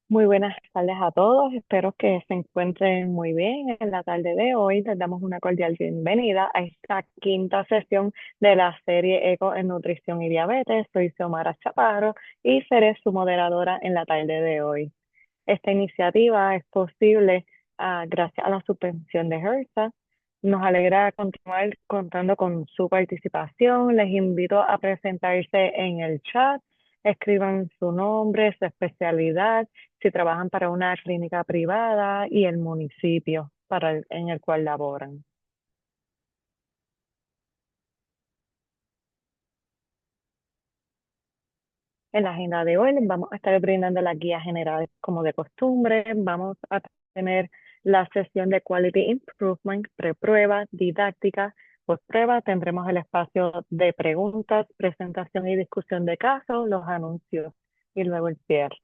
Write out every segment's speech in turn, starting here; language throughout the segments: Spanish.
Muy buenas tardes a todos, espero que se encuentren muy bien en la tarde de hoy. Les damos una cordial bienvenida a esta quinta sesión de la serie Eco en Nutrición y Diabetes. Soy Xiomara Chaparro y seré su moderadora en la tarde de hoy. Esta iniciativa es posible gracias a la subvención de HERSA. Nos alegra continuar contando con su participación. Les invito a presentarse en el chat. Escriban su nombre, su especialidad, si trabajan para una clínica privada y el municipio en el cual laboran. En la agenda de hoy les vamos a estar brindando las guías generales como de costumbre. Vamos a tener la sesión de Quality Improvement, preprueba, didáctica, postprueba. Tendremos el espacio de preguntas, presentación y discusión de casos, los anuncios y luego el cierre.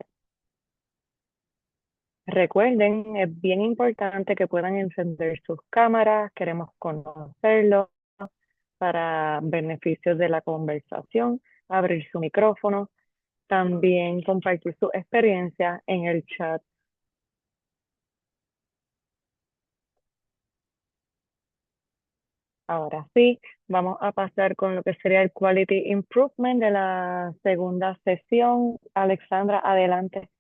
Recuerden, es bien importante que puedan encender sus cámaras, queremos conocerlos para beneficios de la conversación, abrir su micrófono, también compartir su experiencia en el chat. Ahora sí, vamos a pasar con lo que sería el Quality Improvement de la segunda sesión. Alexandra, adelante.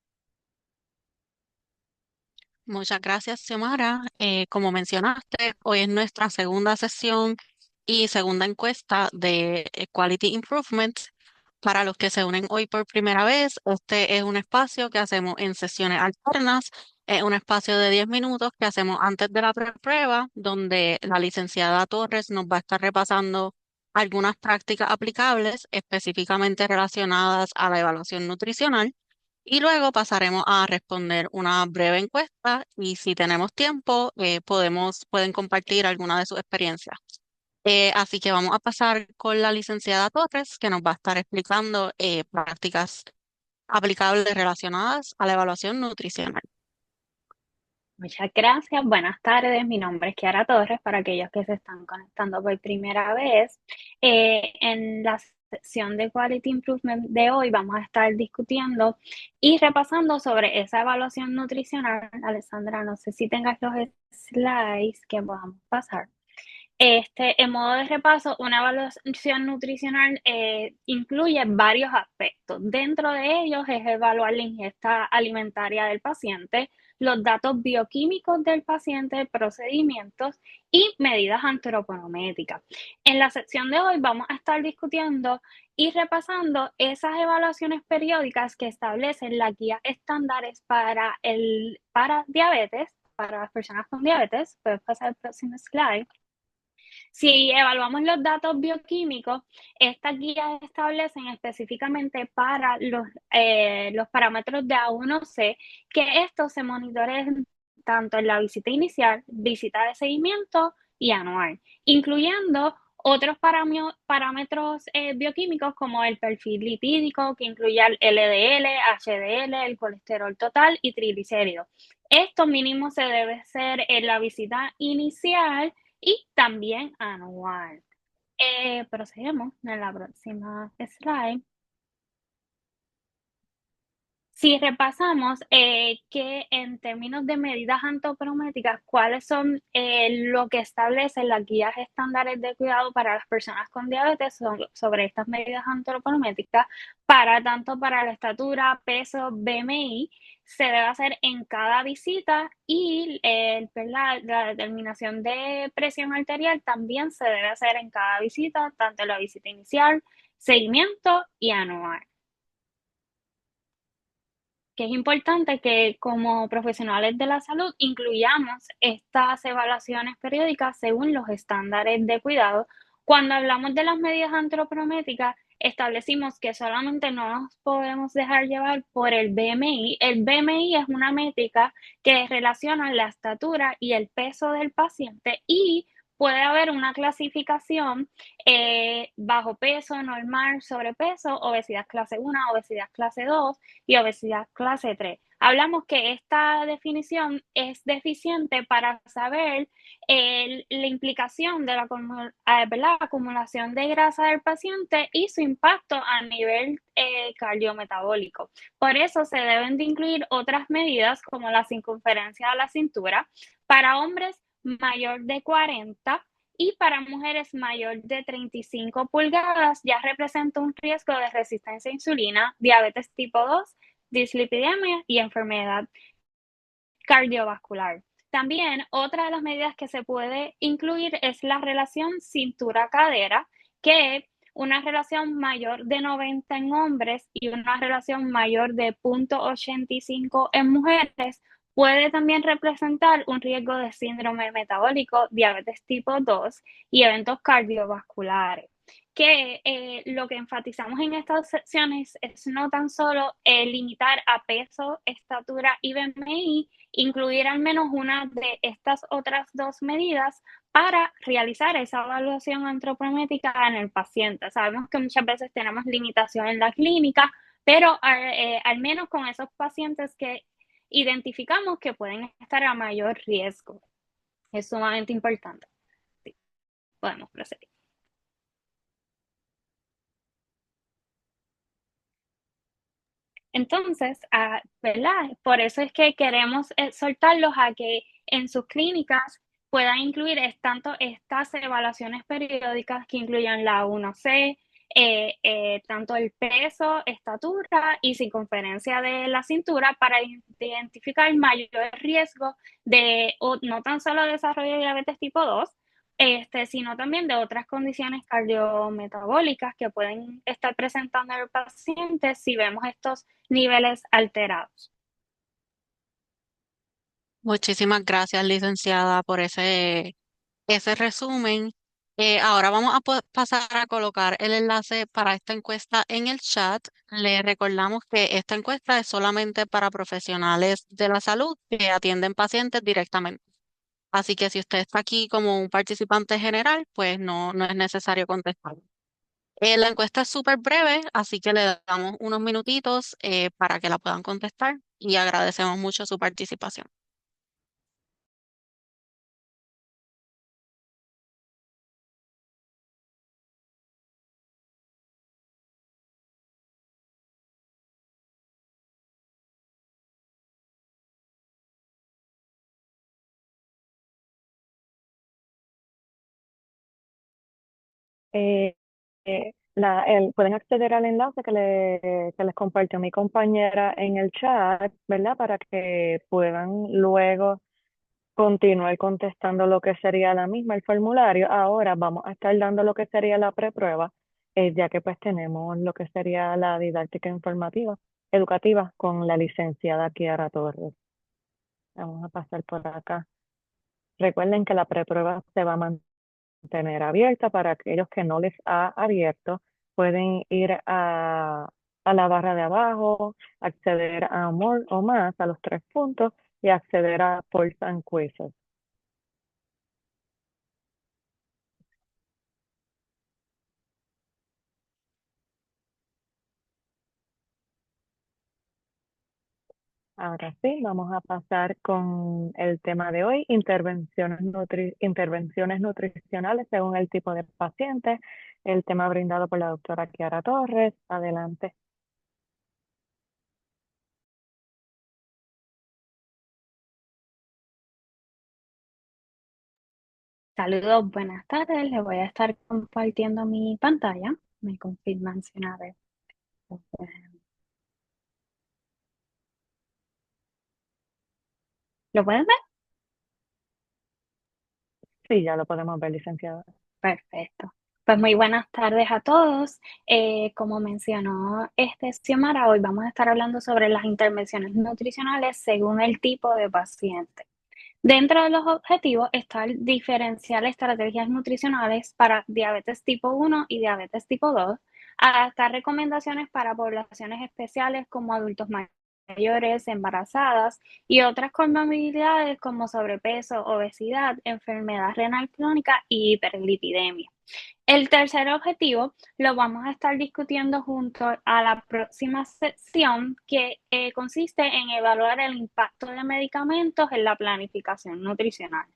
Muchas gracias, Xiomara. Como mencionaste, hoy es nuestra segunda sesión y segunda encuesta de Quality Improvement. Para los que se unen hoy por primera vez, este es un espacio que hacemos en sesiones alternas. Es un espacio de 10 minutos que hacemos antes de la prueba, donde la licenciada Torres nos va a estar repasando algunas prácticas aplicables específicamente relacionadas a la evaluación nutricional. Y luego pasaremos a responder una breve encuesta y si tenemos tiempo, pueden compartir alguna de sus experiencias. Así que vamos a pasar con la licenciada Torres, que nos va a estar explicando prácticas aplicables relacionadas a la evaluación nutricional. Muchas gracias, buenas tardes. Mi nombre es Kiara Torres, para aquellos que se están conectando por primera vez. En la sección de Quality Improvement de hoy vamos a estar discutiendo y repasando sobre esa evaluación nutricional. Alessandra, no sé si tengas los slides que podamos pasar. En modo de repaso, una evaluación nutricional incluye varios aspectos. Dentro de ellos es evaluar la ingesta alimentaria del paciente, los datos bioquímicos del paciente, procedimientos y medidas antropométricas. En la sección de hoy vamos a estar discutiendo y repasando esas evaluaciones periódicas que establecen las guías estándares para diabetes, para las personas con diabetes. Puedes pasar al próximo slide. Si evaluamos los datos bioquímicos, estas guías establecen específicamente para los parámetros de A1C que estos se monitoren tanto en la visita inicial, visita de seguimiento y anual, incluyendo otros parámetros bioquímicos como el perfil lipídico, que incluye el LDL, HDL, el colesterol total y triglicéridos. Esto mínimo se debe hacer en la visita inicial y también anual. Procedemos en la próxima slide. Si repasamos que en términos de medidas antropométricas, cuáles son lo que establecen las guías estándares de cuidado para las personas con diabetes sobre estas medidas antropométricas, tanto para la estatura, peso, BMI, se debe hacer en cada visita y la determinación de presión arterial también se debe hacer en cada visita, tanto en la visita inicial, seguimiento y anual, que es importante que como profesionales de la salud incluyamos estas evaluaciones periódicas según los estándares de cuidado. Cuando hablamos de las medidas antropométricas, establecimos que solamente no nos podemos dejar llevar por el BMI. El BMI es una métrica que relaciona la estatura y el peso del paciente y puede haber una clasificación bajo peso, normal, sobrepeso, obesidad clase 1, obesidad clase 2 y obesidad clase 3. Hablamos que esta definición es deficiente para saber la implicación de la acumulación de grasa del paciente y su impacto a nivel cardiometabólico. Por eso se deben de incluir otras medidas como la circunferencia de la cintura para hombres mayor de 40 y para mujeres mayor de 35 pulgadas ya representa un riesgo de resistencia a insulina, diabetes tipo 2, dislipidemia y enfermedad cardiovascular. También otra de las medidas que se puede incluir es la relación cintura-cadera, que una relación mayor de 90 en hombres y una relación mayor de 0.85 en mujeres puede también representar un riesgo de síndrome metabólico, diabetes tipo 2 y eventos cardiovasculares. Que lo que enfatizamos en estas secciones es no tan solo limitar a peso, estatura y BMI, incluir al menos una de estas otras dos medidas para realizar esa evaluación antropométrica en el paciente. Sabemos que muchas veces tenemos limitación en la clínica, pero al menos con esos pacientes que identificamos que pueden estar a mayor riesgo. Es sumamente importante. Sí, podemos proceder. Entonces, ¿verdad? Por eso es que queremos exhortarlos a que en sus clínicas puedan incluir tanto estas evaluaciones periódicas que incluyan la 1C, tanto el peso, estatura y circunferencia de la cintura para identificar mayor riesgo de no tan solo desarrollo de diabetes tipo 2, sino también de otras condiciones cardiometabólicas que pueden estar presentando en el paciente si vemos estos niveles alterados. Muchísimas gracias, licenciada, por ese resumen. Ahora vamos a pasar a colocar el enlace para esta encuesta en el chat. Le recordamos que esta encuesta es solamente para profesionales de la salud que atienden pacientes directamente. Así que si usted está aquí como un participante general, pues no es necesario contestar. La encuesta es súper breve, así que le damos unos minutitos para que la puedan contestar y agradecemos mucho su participación. Eh, pueden acceder al enlace que les compartió mi compañera en el chat, ¿verdad? Para que puedan luego continuar contestando lo que sería la misma, el formulario. Ahora vamos a estar dando lo que sería la preprueba, ya que pues tenemos lo que sería la didáctica informativa, educativa con la licenciada Kiara Torres. Vamos a pasar por acá. Recuerden que la preprueba se va a mantener abierta para aquellos que no les ha abierto. Pueden ir a la barra de abajo, acceder a More o más, a los tres puntos, y acceder a Polls and Quizzes. Ahora sí, vamos a pasar con el tema de hoy, intervenciones nutricionales según el tipo de paciente, el tema brindado por la doctora Kiara Torres. Adelante. Saludos, buenas tardes. Les voy a estar compartiendo mi pantalla. Me confirman si una vez. ¿Lo pueden ver? Sí, ya lo podemos ver, licenciada. Perfecto. Pues muy buenas tardes a todos. Como mencionó Xiomara, hoy vamos a estar hablando sobre las intervenciones nutricionales según el tipo de paciente. Dentro de los objetivos está el diferenciar estrategias nutricionales para diabetes tipo 1 y diabetes tipo 2, adaptar recomendaciones para poblaciones especiales como adultos mayores mayores, embarazadas y otras comorbilidades como sobrepeso, obesidad, enfermedad renal crónica y hiperlipidemia. El tercer objetivo lo vamos a estar discutiendo junto a la próxima sección que consiste en evaluar el impacto de medicamentos en la planificación nutricional.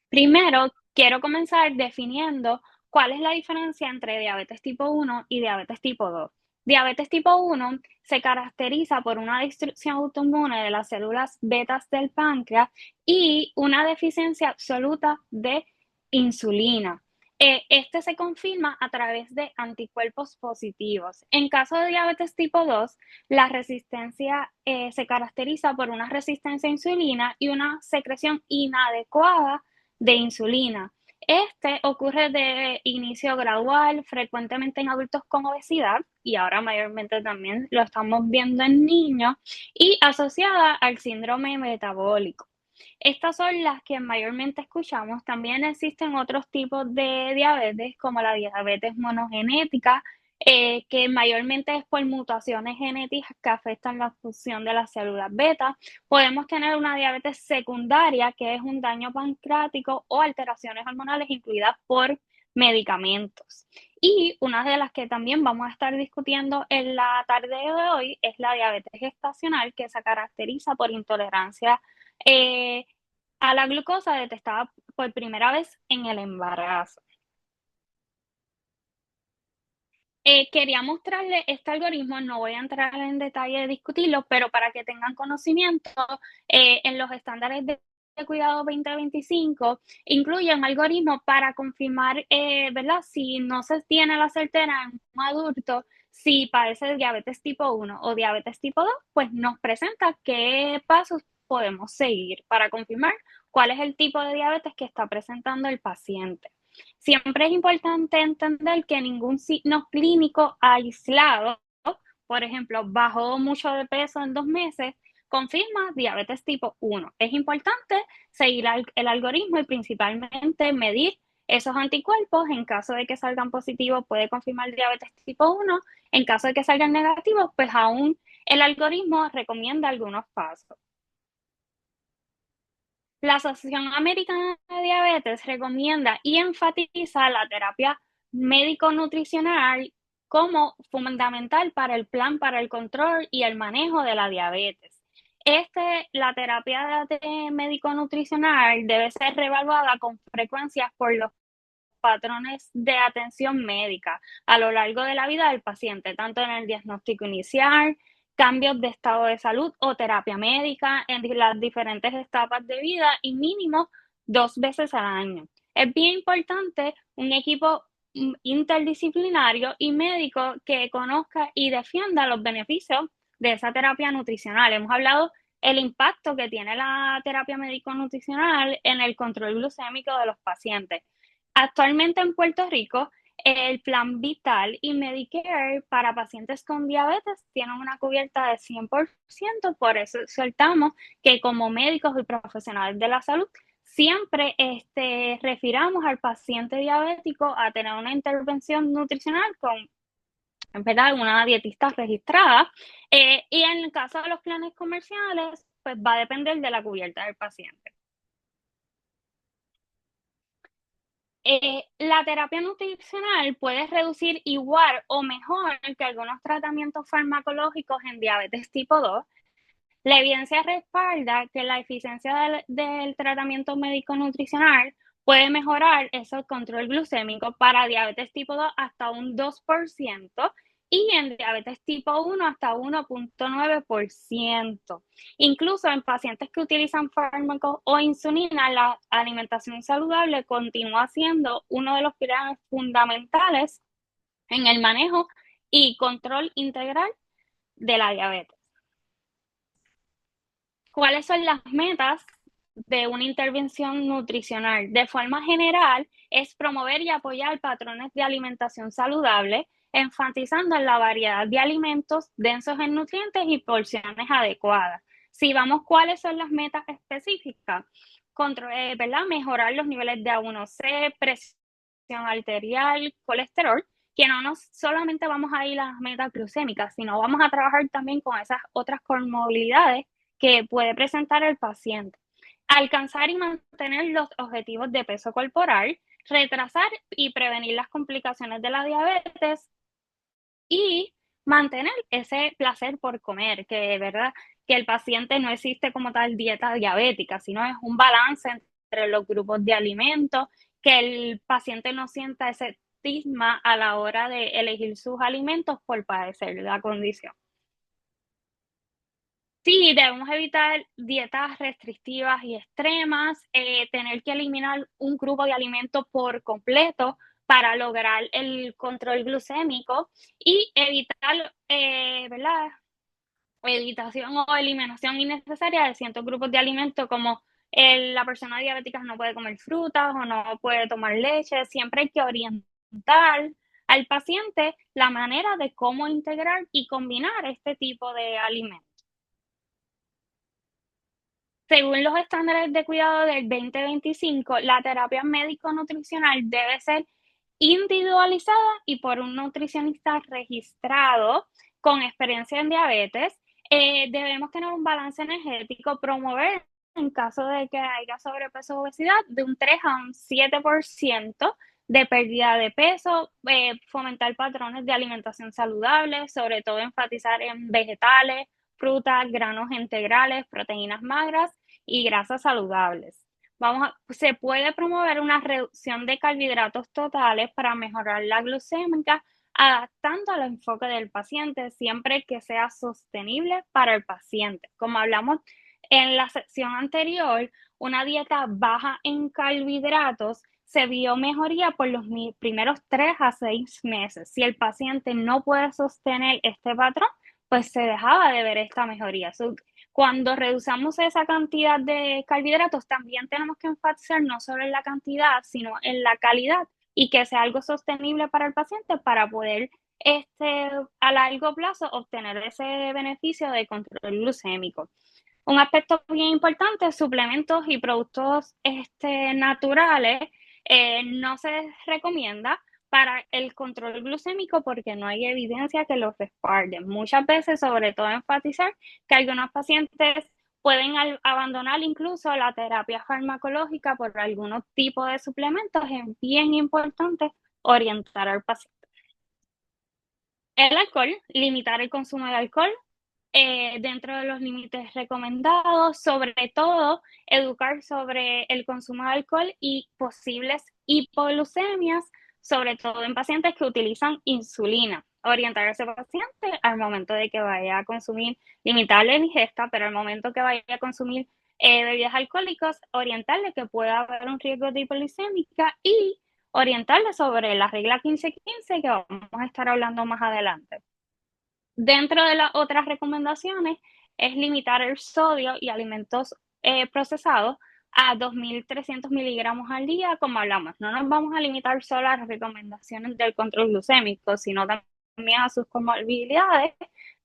Primero, quiero comenzar definiendo cuál es la diferencia entre diabetes tipo 1 y diabetes tipo 2. Diabetes tipo 1 se caracteriza por una destrucción autoinmune de las células betas del páncreas y una deficiencia absoluta de insulina. Este se confirma a través de anticuerpos positivos. En caso de diabetes tipo 2, la resistencia se caracteriza por una resistencia a insulina y una secreción inadecuada de insulina. Este ocurre de inicio gradual, frecuentemente en adultos con obesidad, y ahora mayormente también lo estamos viendo en niños, y asociada al síndrome metabólico. Estas son las que mayormente escuchamos. También existen otros tipos de diabetes, como la diabetes monogenética, que mayormente es por mutaciones genéticas que afectan la función de las células beta. Podemos tener una diabetes secundaria, que es un daño pancreático o alteraciones hormonales incluidas por medicamentos. Y una de las que también vamos a estar discutiendo en la tarde de hoy es la diabetes gestacional, que se caracteriza por intolerancia a la glucosa detectada por primera vez en el embarazo. Quería mostrarles este algoritmo, no voy a entrar en detalle de discutirlo, pero para que tengan conocimiento, en los estándares de cuidado 2025 incluye un algoritmo para confirmar, ¿verdad? Si no se tiene la certeza en un adulto si padece de diabetes tipo 1 o diabetes tipo 2, pues nos presenta qué pasos podemos seguir para confirmar cuál es el tipo de diabetes que está presentando el paciente. Siempre es importante entender que ningún signo clínico aislado, por ejemplo, bajó mucho de peso en 2 meses, confirma diabetes tipo 1. Es importante seguir el algoritmo y principalmente medir esos anticuerpos. En caso de que salgan positivos, puede confirmar diabetes tipo 1. En caso de que salgan negativos, pues aún el algoritmo recomienda algunos pasos. La Asociación Americana de Diabetes recomienda y enfatiza la terapia médico-nutricional como fundamental para el plan para el control y el manejo de la diabetes. La terapia médico-nutricional debe ser reevaluada con frecuencia por los patrones de atención médica a lo largo de la vida del paciente, tanto en el diagnóstico inicial, cambios de estado de salud o terapia médica en las diferentes etapas de vida y mínimo 2 veces al año. Es bien importante un equipo interdisciplinario y médico que conozca y defienda los beneficios de esa terapia nutricional. Hemos hablado el impacto que tiene la terapia médico-nutricional en el control glucémico de los pacientes. Actualmente en Puerto Rico, el Plan Vital y Medicare para pacientes con diabetes tienen una cubierta de 100%, por eso exhortamos que como médicos y profesionales de la salud siempre refiramos al paciente diabético a tener una intervención nutricional con, en verdad, una dietista registrada. Y en el caso de los planes comerciales, pues va a depender de la cubierta del paciente. La terapia nutricional puede reducir igual o mejor que algunos tratamientos farmacológicos en diabetes tipo 2. La evidencia respalda que la eficiencia del tratamiento médico nutricional puede mejorar ese control glucémico para diabetes tipo 2 hasta un 2% y en diabetes tipo 1 hasta 1.9%. Incluso en pacientes que utilizan fármacos o insulina, la alimentación saludable continúa siendo uno de los pilares fundamentales en el manejo y control integral de la diabetes. ¿Cuáles son las metas de una intervención nutricional? De forma general, es promover y apoyar patrones de alimentación saludable, enfatizando en la variedad de alimentos densos en nutrientes y porciones adecuadas. Si vamos, ¿cuáles son las metas específicas? ¿Verdad? Mejorar los niveles de A1C, presión arterial, colesterol, que no nos solamente vamos a ir a las metas glucémicas, sino vamos a trabajar también con esas otras comorbilidades que puede presentar el paciente. Alcanzar y mantener los objetivos de peso corporal, retrasar y prevenir las complicaciones de la diabetes y mantener ese placer por comer, que verdad que el paciente no existe como tal dieta diabética, sino es un balance entre los grupos de alimentos, que el paciente no sienta ese estigma a la hora de elegir sus alimentos por padecer la condición. Sí, debemos evitar dietas restrictivas y extremas, tener que eliminar un grupo de alimentos por completo para lograr el control glucémico y evitar, ¿verdad? Evitación o eliminación innecesaria de ciertos grupos de alimentos como la persona diabética no puede comer frutas o no puede tomar leche. Siempre hay que orientar al paciente la manera de cómo integrar y combinar este tipo de alimentos. Según los estándares de cuidado del 2025, la terapia médico-nutricional debe ser individualizada y por un nutricionista registrado con experiencia en diabetes. Debemos tener un balance energético, promover en caso de que haya sobrepeso o obesidad de un 3 a un 7% de pérdida de peso, fomentar patrones de alimentación saludable, sobre todo enfatizar en vegetales, frutas, granos integrales, proteínas magras y grasas saludables. Se puede promover una reducción de carbohidratos totales para mejorar la glucémica, adaptando al enfoque del paciente siempre que sea sostenible para el paciente. Como hablamos en la sección anterior, una dieta baja en carbohidratos se vio mejoría por los primeros 3 a 6 meses. Si el paciente no puede sostener este patrón, pues se dejaba de ver esta mejoría. Cuando reducimos esa cantidad de carbohidratos, también tenemos que enfatizar no solo en la cantidad, sino en la calidad y que sea algo sostenible para el paciente para poder a largo plazo obtener ese beneficio de control glucémico. Un aspecto bien importante, suplementos y productos naturales no se recomienda para el control glucémico porque no hay evidencia que los respalden. Muchas veces, sobre todo enfatizar que algunos pacientes pueden abandonar incluso la terapia farmacológica por algunos tipos de suplementos. Es bien importante orientar al paciente. El alcohol, limitar el consumo de alcohol dentro de los límites recomendados, sobre todo educar sobre el consumo de alcohol y posibles hipoglucemias, sobre todo en pacientes que utilizan insulina. Orientar a ese paciente al momento de que vaya a consumir, limitar la ingesta, pero al momento que vaya a consumir bebidas alcohólicas, orientarle que pueda haber un riesgo de hipoglucémica y orientarle sobre la regla 15-15 que vamos a estar hablando más adelante. Dentro de las otras recomendaciones es limitar el sodio y alimentos procesados a 2.300 miligramos al día, como hablamos. No nos vamos a limitar solo a las recomendaciones del control glucémico, sino también a sus comorbilidades,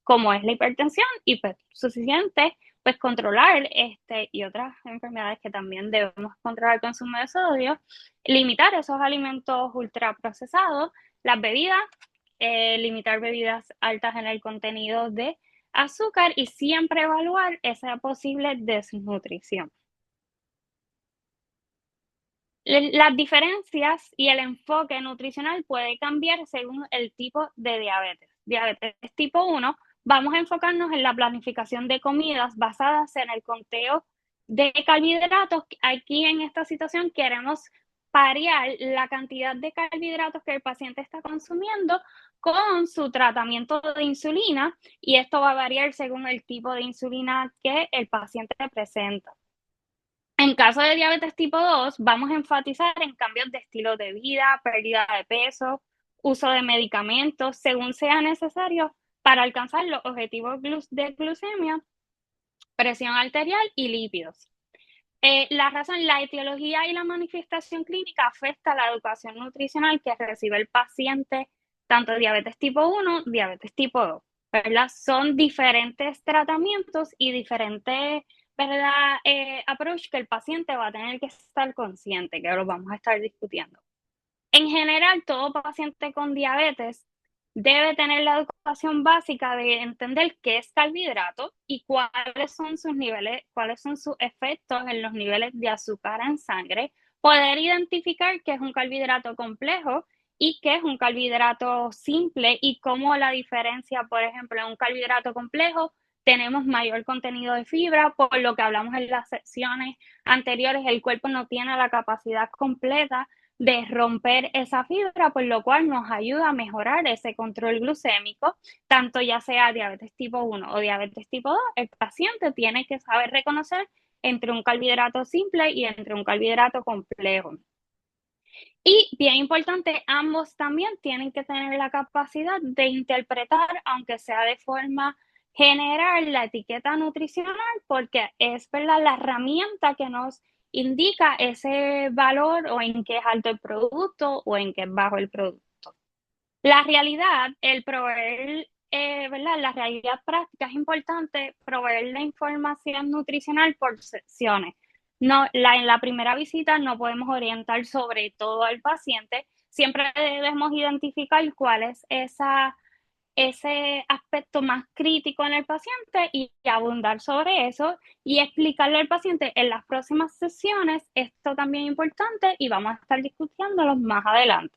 como es la hipertensión y pues suficiente pues controlar y otras enfermedades que también debemos controlar el consumo de sodio, limitar esos alimentos ultraprocesados, las bebidas, limitar bebidas altas en el contenido de azúcar y siempre evaluar esa posible desnutrición. Las diferencias y el enfoque nutricional puede cambiar según el tipo de diabetes. Diabetes tipo 1, vamos a enfocarnos en la planificación de comidas basadas en el conteo de carbohidratos. Aquí en esta situación queremos parear la cantidad de carbohidratos que el paciente está consumiendo con su tratamiento de insulina y esto va a variar según el tipo de insulina que el paciente presenta. En caso de diabetes tipo 2, vamos a enfatizar en cambios de estilo de vida, pérdida de peso, uso de medicamentos, según sea necesario para alcanzar los objetivos de glucemia, presión arterial y lípidos. La etiología y la manifestación clínica afecta a la educación nutricional que recibe el paciente, tanto diabetes tipo 1, diabetes tipo 2, ¿verdad? Son diferentes tratamientos y diferentes, ¿verdad? Approach que el paciente va a tener que estar consciente, que lo vamos a estar discutiendo. En general, todo paciente con diabetes debe tener la educación básica de entender qué es carbohidrato y cuáles son sus niveles, cuáles son sus efectos en los niveles de azúcar en sangre, poder identificar qué es un carbohidrato complejo y qué es un carbohidrato simple y cómo la diferencia, por ejemplo, en un carbohidrato complejo tenemos mayor contenido de fibra, por lo que hablamos en las secciones anteriores, el cuerpo no tiene la capacidad completa de romper esa fibra, por lo cual nos ayuda a mejorar ese control glucémico, tanto ya sea diabetes tipo 1 o diabetes tipo 2, el paciente tiene que saber reconocer entre un carbohidrato simple y entre un carbohidrato complejo. Y bien importante, ambos también tienen que tener la capacidad de interpretar, aunque sea de forma general, la etiqueta nutricional, porque es, ¿verdad?, la herramienta que nos indica ese valor o en qué es alto el producto o en qué es bajo el producto. La realidad, el proveer, ¿verdad? La realidad práctica es importante proveer la información nutricional por secciones. No, en la primera visita no podemos orientar sobre todo al paciente. Siempre debemos identificar cuál es ese aspecto más crítico en el paciente y abundar sobre eso y explicarle al paciente en las próximas sesiones. Esto también es importante y vamos a estar discutiéndolo más adelante.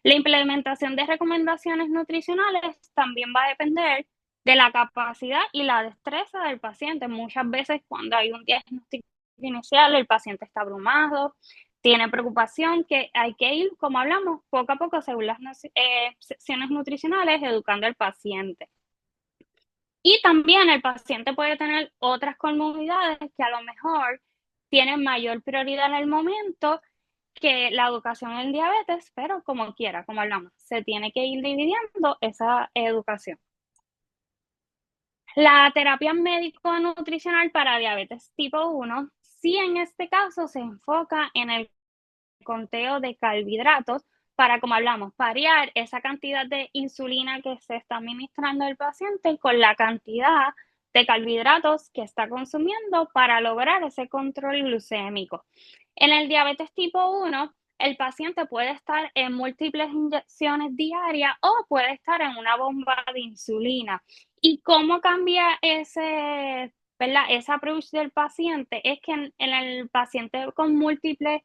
La implementación de recomendaciones nutricionales también va a depender de la capacidad y la destreza del paciente. Muchas veces cuando hay un diagnóstico inicial, el paciente está abrumado, tiene preocupación, que hay que ir, como hablamos, poco a poco según las secciones nutricionales, educando al paciente. Y también el paciente puede tener otras comorbilidades que a lo mejor tienen mayor prioridad en el momento que la educación en diabetes, pero como quiera, como hablamos, se tiene que ir dividiendo esa educación. La terapia médico-nutricional para diabetes tipo 1, sí, en este caso se enfoca en el conteo de carbohidratos para, como hablamos, parear esa cantidad de insulina que se está administrando al paciente con la cantidad de carbohidratos que está consumiendo para lograr ese control glucémico. En el diabetes tipo 1, el paciente puede estar en múltiples inyecciones diarias o puede estar en una bomba de insulina. ¿Y cómo cambia ese, ¿verdad?, ese approach del paciente? Es que en el paciente con múltiples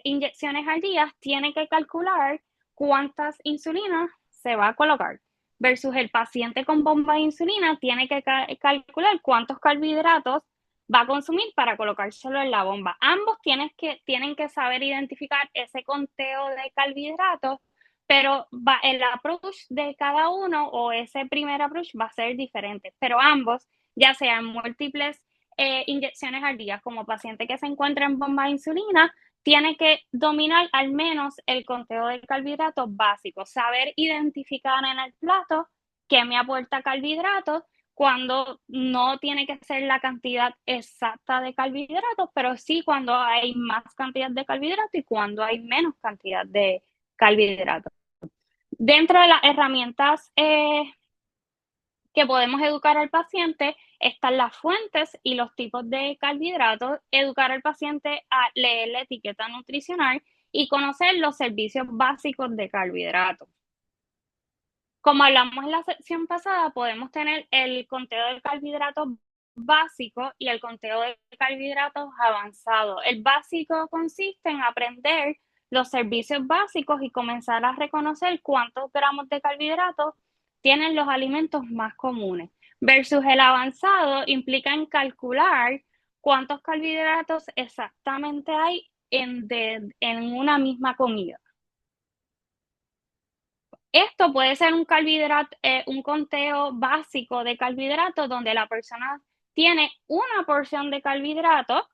inyecciones al día tiene que calcular cuántas insulinas se va a colocar versus el paciente con bomba de insulina tiene que calcular cuántos carbohidratos va a consumir para colocárselo en la bomba. Ambos tienen que saber identificar ese conteo de carbohidratos, pero el approach de cada uno o ese primer approach va a ser diferente, pero ambos, ya sean múltiples inyecciones al día, como paciente que se encuentra en bomba de insulina, tiene que dominar al menos el conteo de carbohidratos básicos, saber identificar en el plato qué me aporta carbohidratos, cuando no tiene que ser la cantidad exacta de carbohidratos, pero sí cuando hay más cantidad de carbohidratos y cuando hay menos cantidad de carbohidratos. Dentro de las herramientas que podemos educar al paciente están las fuentes y los tipos de carbohidratos, educar al paciente a leer la etiqueta nutricional y conocer los servicios básicos de carbohidratos. Como hablamos en la sección pasada, podemos tener el conteo de carbohidratos básico y el conteo de carbohidratos avanzado. El básico consiste en aprender los servicios básicos y comenzar a reconocer cuántos gramos de carbohidratos tienen los alimentos más comunes. Versus el avanzado implica en calcular cuántos carbohidratos exactamente hay en una misma comida. Esto puede ser un carbohidrato, un conteo básico de carbohidratos donde la persona tiene una porción de carbohidratos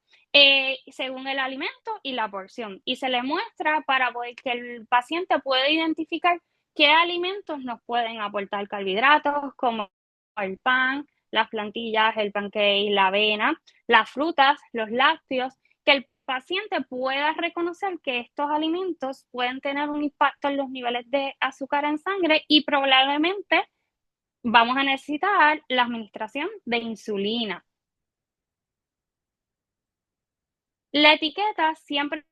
según el alimento y la porción. Y se le muestra para que el paciente pueda identificar qué alimentos nos pueden aportar carbohidratos, como el pan, las plantillas, el pancake, la avena, las frutas, los lácteos, que el paciente pueda reconocer que estos alimentos pueden tener un impacto en los niveles de azúcar en sangre y probablemente vamos a necesitar la administración de insulina. La etiqueta siempre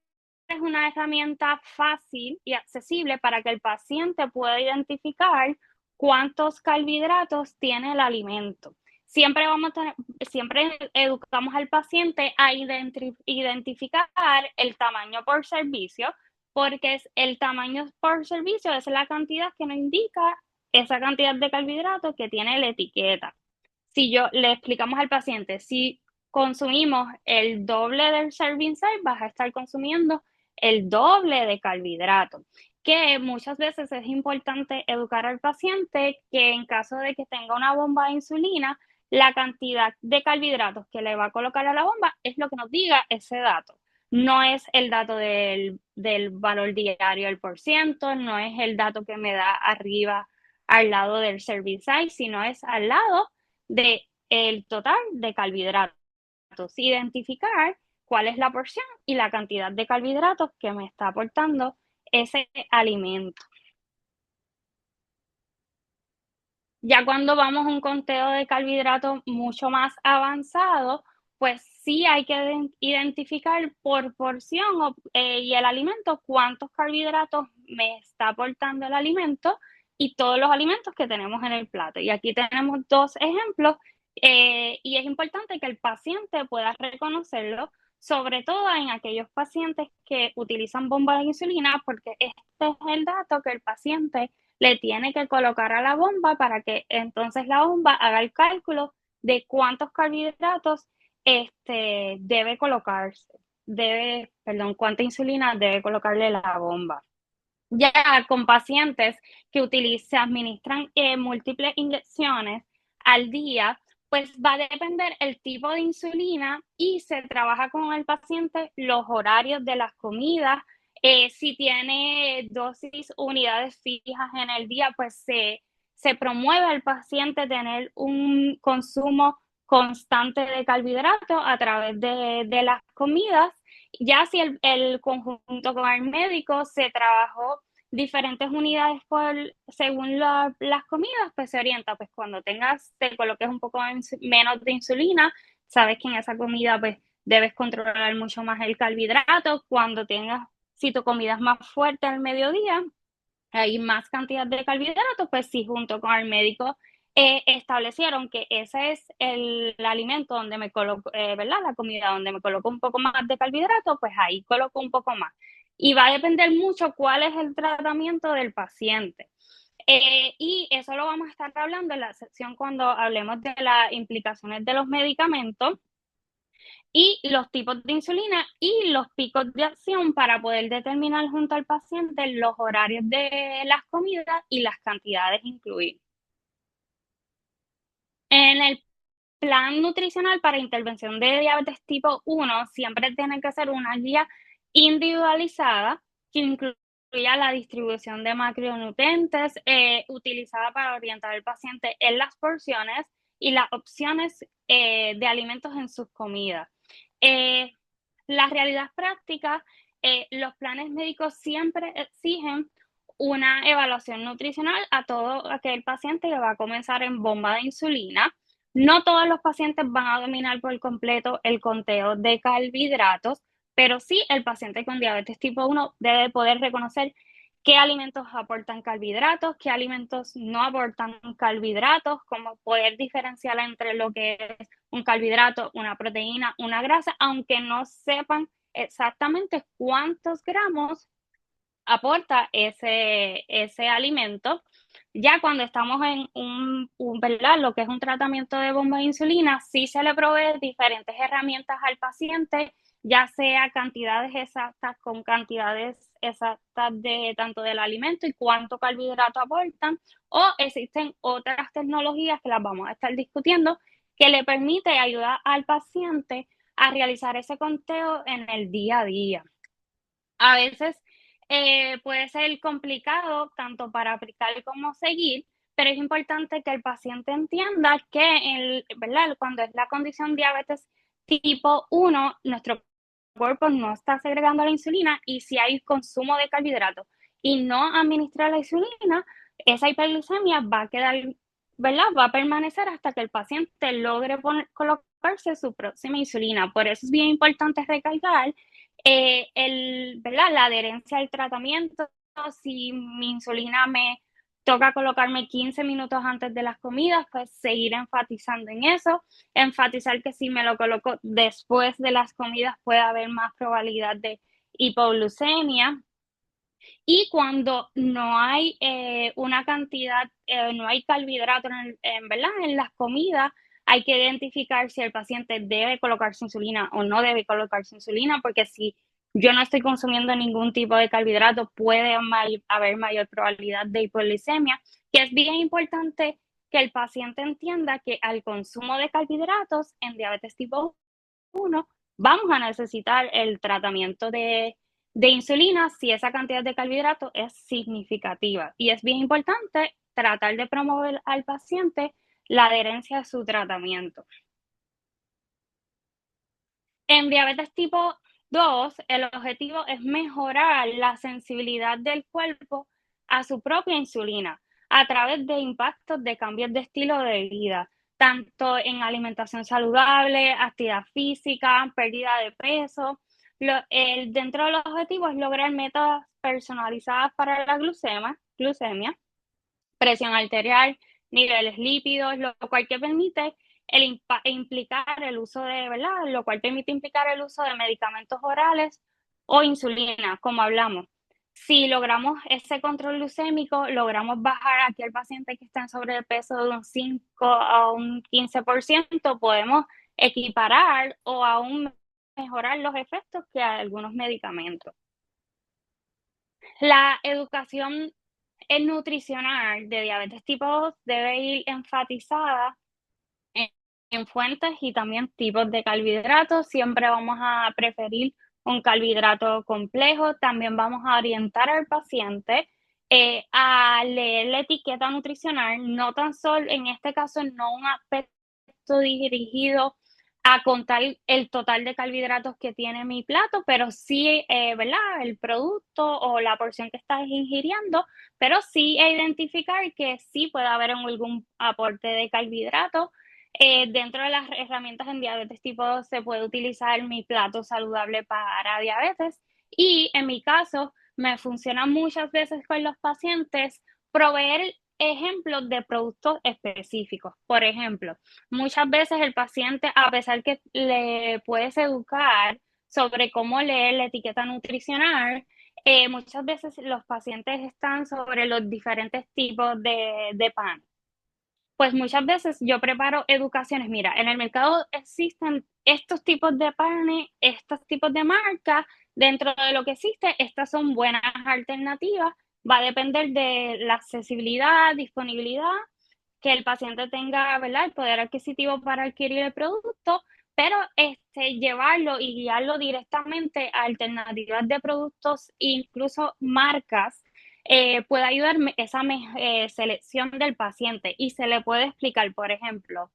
es una herramienta fácil y accesible para que el paciente pueda identificar cuántos carbohidratos tiene el alimento. Siempre educamos al paciente a identificar el tamaño por servicio, porque el tamaño por servicio es la cantidad que nos indica esa cantidad de carbohidratos que tiene la etiqueta. Si le explicamos al paciente, si consumimos el doble del serving size, vas a estar consumiendo el doble de carbohidratos. Que muchas veces es importante educar al paciente que en caso de que tenga una bomba de insulina, la cantidad de carbohidratos que le va a colocar a la bomba es lo que nos diga ese dato. No es el dato del valor diario del por ciento, no es el dato que me da arriba al lado del serving size, sino es al lado del total de carbohidratos. Identificar cuál es la porción y la cantidad de carbohidratos que me está aportando ese alimento. Ya cuando vamos a un conteo de carbohidratos mucho más avanzado, pues sí hay que identificar por porción y el alimento cuántos carbohidratos me está aportando el alimento y todos los alimentos que tenemos en el plato. Y aquí tenemos dos ejemplos y es importante que el paciente pueda reconocerlo, sobre todo en aquellos pacientes que utilizan bombas de insulina, porque este es el dato que el paciente le tiene que colocar a la bomba para que entonces la bomba haga el cálculo de cuántos carbohidratos debe colocarse, cuánta insulina debe colocarle la bomba. Ya con pacientes que se administran múltiples inyecciones al día, pues va a depender el tipo de insulina y se trabaja con el paciente los horarios de las comidas. Si tiene dosis unidades fijas en el día, pues se promueve al paciente tener un consumo constante de carbohidratos a través de las comidas. Ya si el conjunto con el médico se trabajó diferentes unidades según las comidas, pues se orienta, pues cuando te coloques un poco menos de insulina, sabes que en esa comida pues debes controlar mucho más el carbohidrato. Si tu comida es más fuerte al mediodía, hay más cantidad de carbohidratos, pues sí, junto con el médico establecieron que ese es el alimento donde me coloco, ¿verdad? La comida donde me coloco un poco más de carbohidratos, pues ahí coloco un poco más. Y va a depender mucho cuál es el tratamiento del paciente. Y eso lo vamos a estar hablando en la sección cuando hablemos de las implicaciones de los medicamentos y los tipos de insulina y los picos de acción para poder determinar junto al paciente los horarios de las comidas y las cantidades incluidas. En el plan nutricional para intervención de diabetes tipo 1 siempre tiene que ser una guía individualizada que incluya la distribución de macronutrientes utilizada para orientar al paciente en las porciones y las opciones de alimentos en sus comidas. La realidad práctica, los planes médicos siempre exigen una evaluación nutricional a todo aquel paciente que va a comenzar en bomba de insulina. No todos los pacientes van a dominar por completo el conteo de carbohidratos, pero sí el paciente con diabetes tipo 1 debe poder reconocer qué alimentos aportan carbohidratos, qué alimentos no aportan carbohidratos, cómo poder diferenciar entre lo que es un carbohidrato, una proteína, una grasa, aunque no sepan exactamente cuántos gramos aporta ese alimento. Ya cuando estamos en ¿verdad? Lo que es un tratamiento de bomba de insulina, sí se le provee diferentes herramientas al paciente, ya sea cantidades exactas con cantidades exactas de tanto del alimento y cuánto carbohidrato aportan, o existen otras tecnologías que las vamos a estar discutiendo que le permite ayudar al paciente a realizar ese conteo en el día a día. A veces puede ser complicado tanto para aplicar como seguir, pero es importante que el paciente entienda que ¿verdad? Cuando es la condición diabetes tipo 1, nuestro cuerpo no está segregando la insulina y si hay consumo de carbohidratos y no administra la insulina, esa hiperglicemia va a quedar, ¿verdad? Va a permanecer hasta que el paciente logre colocarse su próxima insulina. Por eso es bien importante recalcar ¿verdad? La adherencia al tratamiento, si mi insulina me toca colocarme 15 minutos antes de las comidas, pues seguir enfatizando en eso, enfatizar que si me lo coloco después de las comidas puede haber más probabilidad de hipoglucemia. Y cuando no hay una cantidad, no hay carbohidratos ¿verdad? En las comidas, hay que identificar si el paciente debe colocarse insulina o no debe colocarse insulina, porque si yo no estoy consumiendo ningún tipo de carbohidrato, puede haber mayor probabilidad de hipoglicemia, que es bien importante que el paciente entienda que al consumo de carbohidratos en diabetes tipo 1 vamos a necesitar el tratamiento de insulina si esa cantidad de carbohidratos es significativa. Y es bien importante tratar de promover al paciente la adherencia a su tratamiento. En diabetes tipo 2, el objetivo es mejorar la sensibilidad del cuerpo a su propia insulina a través de impactos de cambios de estilo de vida, tanto en alimentación saludable, actividad física, pérdida de peso. Dentro de los objetivos es lograr metas personalizadas para la glucemia, presión arterial, niveles lípidos, lo cual que permite implicar el uso de, ¿verdad? Lo cual permite implicar el uso de medicamentos orales o insulina, como hablamos. Si logramos ese control glucémico, logramos bajar aquí al paciente que está en sobrepeso de un 5 a un 15%, podemos equiparar o aún mejorar los efectos que algunos medicamentos. La educación nutricional de diabetes tipo 2 debe ir enfatizada en, en fuentes y también tipos de carbohidratos. Siempre vamos a preferir un carbohidrato complejo. También vamos a orientar al paciente a leer la etiqueta nutricional, no tan solo, en este caso, no un aspecto dirigido a contar el total de carbohidratos que tiene mi plato, pero sí, ¿verdad? El producto o la porción que estás ingiriendo, pero sí identificar que sí puede haber algún aporte de carbohidratos. Dentro de las herramientas en diabetes tipo 2 se puede utilizar mi plato saludable para diabetes y en mi caso me funciona muchas veces con los pacientes proveer ejemplos de productos específicos. Por ejemplo, muchas veces el paciente, a pesar que le puedes educar sobre cómo leer la etiqueta nutricional, muchas veces los pacientes están sobre los diferentes tipos de pan. Pues muchas veces yo preparo educaciones. Mira, en el mercado existen estos tipos de panes, estos tipos de marcas. Dentro de lo que existe, estas son buenas alternativas. Va a depender de la accesibilidad, disponibilidad, que el paciente tenga, ¿verdad? El poder adquisitivo para adquirir el producto, pero llevarlo y guiarlo directamente a alternativas de productos, incluso marcas, puede ayudar esa selección del paciente y se le puede explicar, por ejemplo,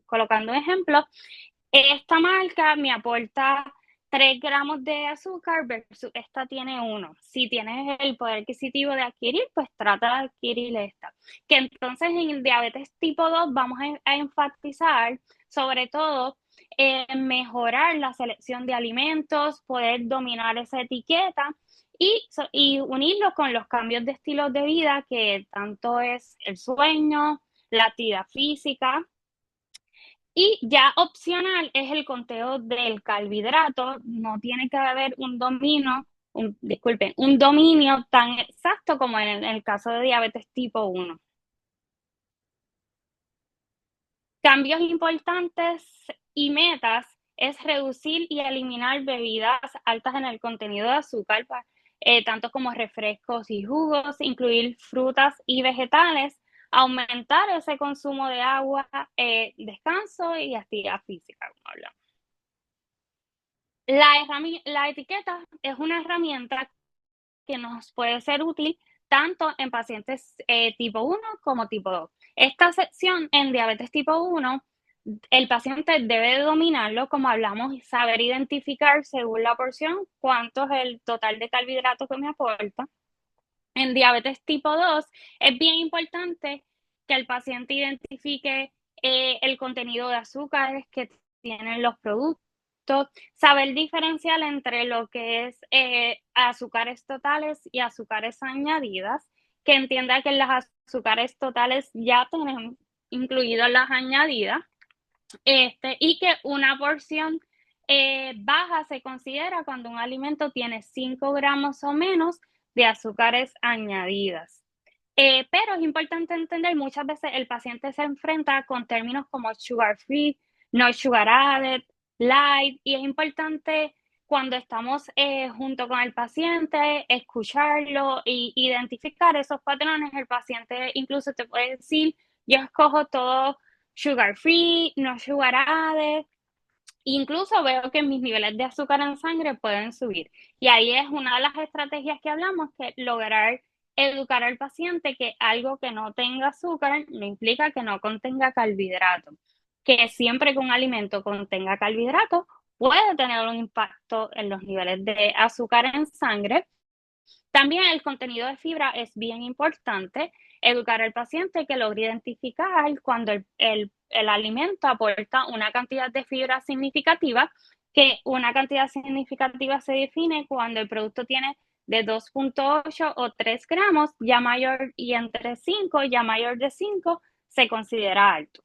colocando un ejemplo, esta marca me aporta 3 gramos de azúcar versus esta tiene 1. Si tienes el poder adquisitivo de adquirir, pues trata de adquirir esta. Que entonces en el diabetes tipo 2 vamos a enfatizar sobre todo mejorar la selección de alimentos, poder dominar esa etiqueta y unirlo con los cambios de estilos de vida que tanto es el sueño, la actividad física. Y ya opcional es el conteo del carbohidrato. No tiene que haber un dominio tan exacto como en el caso de diabetes tipo 1. Cambios importantes y metas es reducir y eliminar bebidas altas en el contenido de azúcar, tanto como refrescos y jugos, incluir frutas y vegetales, aumentar ese consumo de agua, descanso y actividad física, como hablamos. La etiqueta es una herramienta que nos puede ser útil tanto en pacientes tipo 1 como tipo 2. Esta sección en diabetes tipo 1, el paciente debe dominarlo, como hablamos, y saber identificar según la porción cuánto es el total de carbohidratos que me aporta. En diabetes tipo 2 es bien importante que el paciente identifique el contenido de azúcares que tienen los productos, producto, saber diferenciar entre lo que es azúcares totales y azúcares añadidas, que entienda que en las azúcares totales ya tenemos incluidas las añadidas, y que una porción baja se considera cuando un alimento tiene 5 gramos o menos de azúcares añadidas. Pero es importante entender, muchas veces el paciente se enfrenta con términos como sugar free, no sugar added, light, y es importante cuando estamos junto con el paciente, escucharlo e identificar esos patrones. El paciente incluso te puede decir, yo escojo todo sugar free, no sugar added. Incluso veo que mis niveles de azúcar en sangre pueden subir. Y ahí es una de las estrategias que hablamos, que lograr educar al paciente que algo que no tenga azúcar no implica que no contenga carbohidratos. Que siempre que un alimento contenga carbohidratos puede tener un impacto en los niveles de azúcar en sangre. También el contenido de fibra es bien importante. Educar al paciente que logre identificar cuando el alimento aporta una cantidad de fibra significativa, que una cantidad significativa se define cuando el producto tiene de 2.8 o 3 gramos, ya mayor, y entre 5, ya mayor de 5, se considera alto.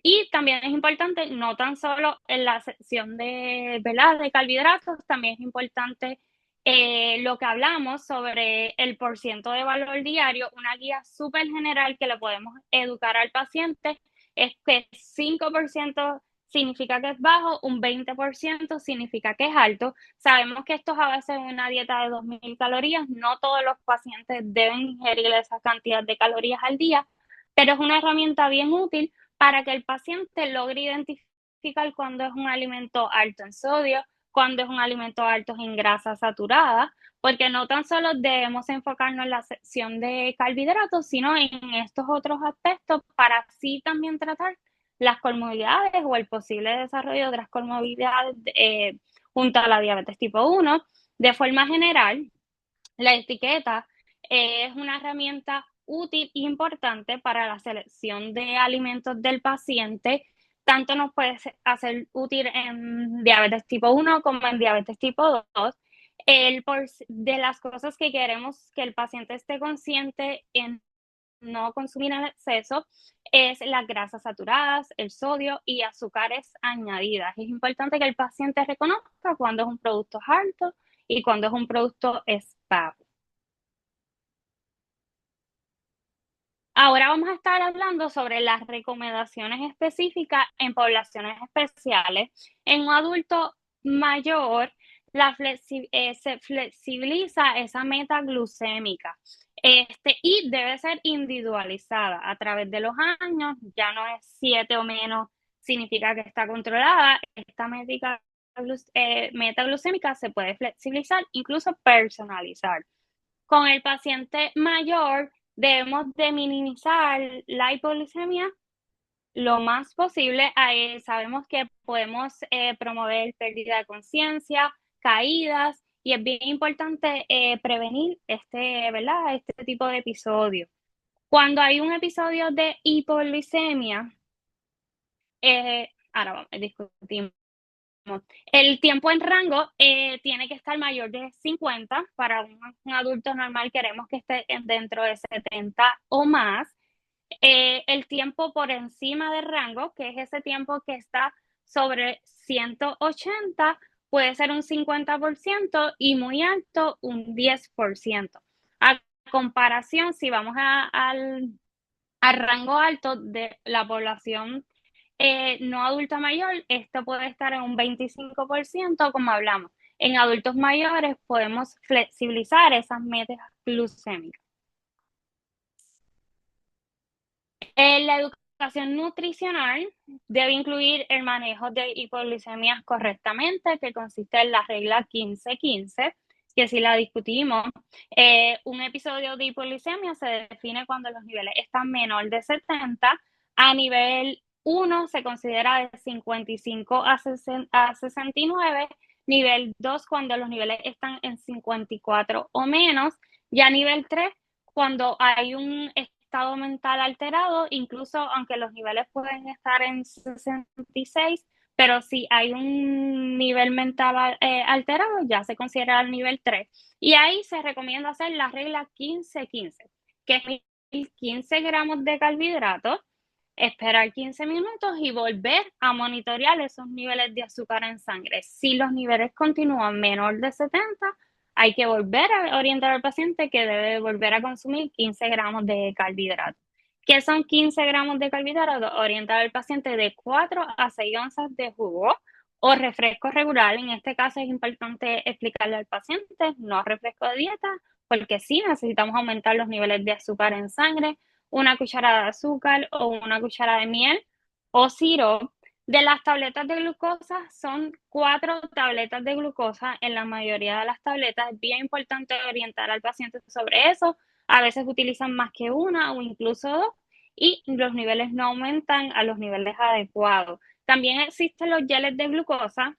Y también es importante, no tan solo en la sección de, ¿verdad?, de carbohidratos, también es importante lo que hablamos sobre el porciento de valor diario. Una guía súper general que le podemos educar al paciente es que 5% significa que es bajo, un 20% significa que es alto. Sabemos que esto es a base de una dieta de 2.000 calorías. No todos los pacientes deben ingerir esa cantidad de calorías al día, pero es una herramienta bien útil para que el paciente logre identificar cuando es un alimento alto en sodio, cuando es un alimento alto en grasa saturada, porque no tan solo debemos enfocarnos en la sección de carbohidratos, sino en estos otros aspectos para así también tratar las comorbilidades o el posible desarrollo de las comorbilidades junto a la diabetes tipo 1. De forma general, la etiqueta es una herramienta útil e importante para la selección de alimentos del paciente. Tanto nos puede hacer útil en diabetes tipo 1 como en diabetes tipo 2. De las cosas que queremos que el paciente esté consciente en no consumir en exceso es las grasas saturadas, el sodio y azúcares añadidas. Es importante que el paciente reconozca cuando es un producto alto y cuando es un producto bajo. Ahora vamos a estar hablando sobre las recomendaciones específicas en poblaciones especiales. En un adulto mayor, se flexibiliza esa meta glucémica, y debe ser individualizada a través de los años. Ya no es 7 o menos, significa que está controlada. Esta meta glucémica se puede flexibilizar, incluso personalizar. Con el paciente mayor, debemos de minimizar la hipoglucemia lo más posible. Sabemos que podemos promover pérdida de conciencia, caídas, y es bien importante prevenir ¿verdad?, este tipo de episodios. Cuando hay un episodio de hipoglucemia, ahora discutimos. El tiempo en rango tiene que estar mayor de 50. Para un adulto normal queremos que esté dentro de 70 o más. El tiempo por encima del rango, que es ese tiempo que está sobre 180, puede ser un 50% y muy alto un 10%. A comparación, si vamos al rango alto de la población no adulta mayor, esto puede estar en un 25%, como hablamos. En adultos mayores podemos flexibilizar esas metas glucémicas. La educación nutricional debe incluir el manejo de hipoglucemias correctamente, que consiste en la regla 15-15, que si la discutimos. Un episodio de hipoglucemia se define cuando los niveles están menor de 70. A nivel 1 se considera de 55 a 69. Nivel 2 cuando los niveles están en 54 o menos. Y a nivel 3 cuando hay un estado mental alterado, incluso aunque los niveles pueden estar en 66, pero si hay un nivel mental alterado, ya se considera el nivel 3. Y ahí se recomienda hacer la regla 15-15, que es 15 gramos de carbohidratos, esperar 15 minutos y volver a monitorear esos niveles de azúcar en sangre. Si los niveles continúan menor de 70, hay que volver a orientar al paciente que debe volver a consumir 15 gramos de carbohidratos. ¿Qué son 15 gramos de carbohidratos? Orientar al paciente de 4 a 6 onzas de jugo o refresco regular. En este caso es importante explicarle al paciente, no refresco de dieta, porque sí necesitamos aumentar los niveles de azúcar en sangre, una cucharada de azúcar o una cucharada de miel o sirope. De las tabletas de glucosa, son 4 tabletas de glucosa en la mayoría de las tabletas. Es bien importante orientar al paciente sobre eso. A veces utilizan más que una o incluso dos y los niveles no aumentan a los niveles adecuados. También existen los geles de glucosa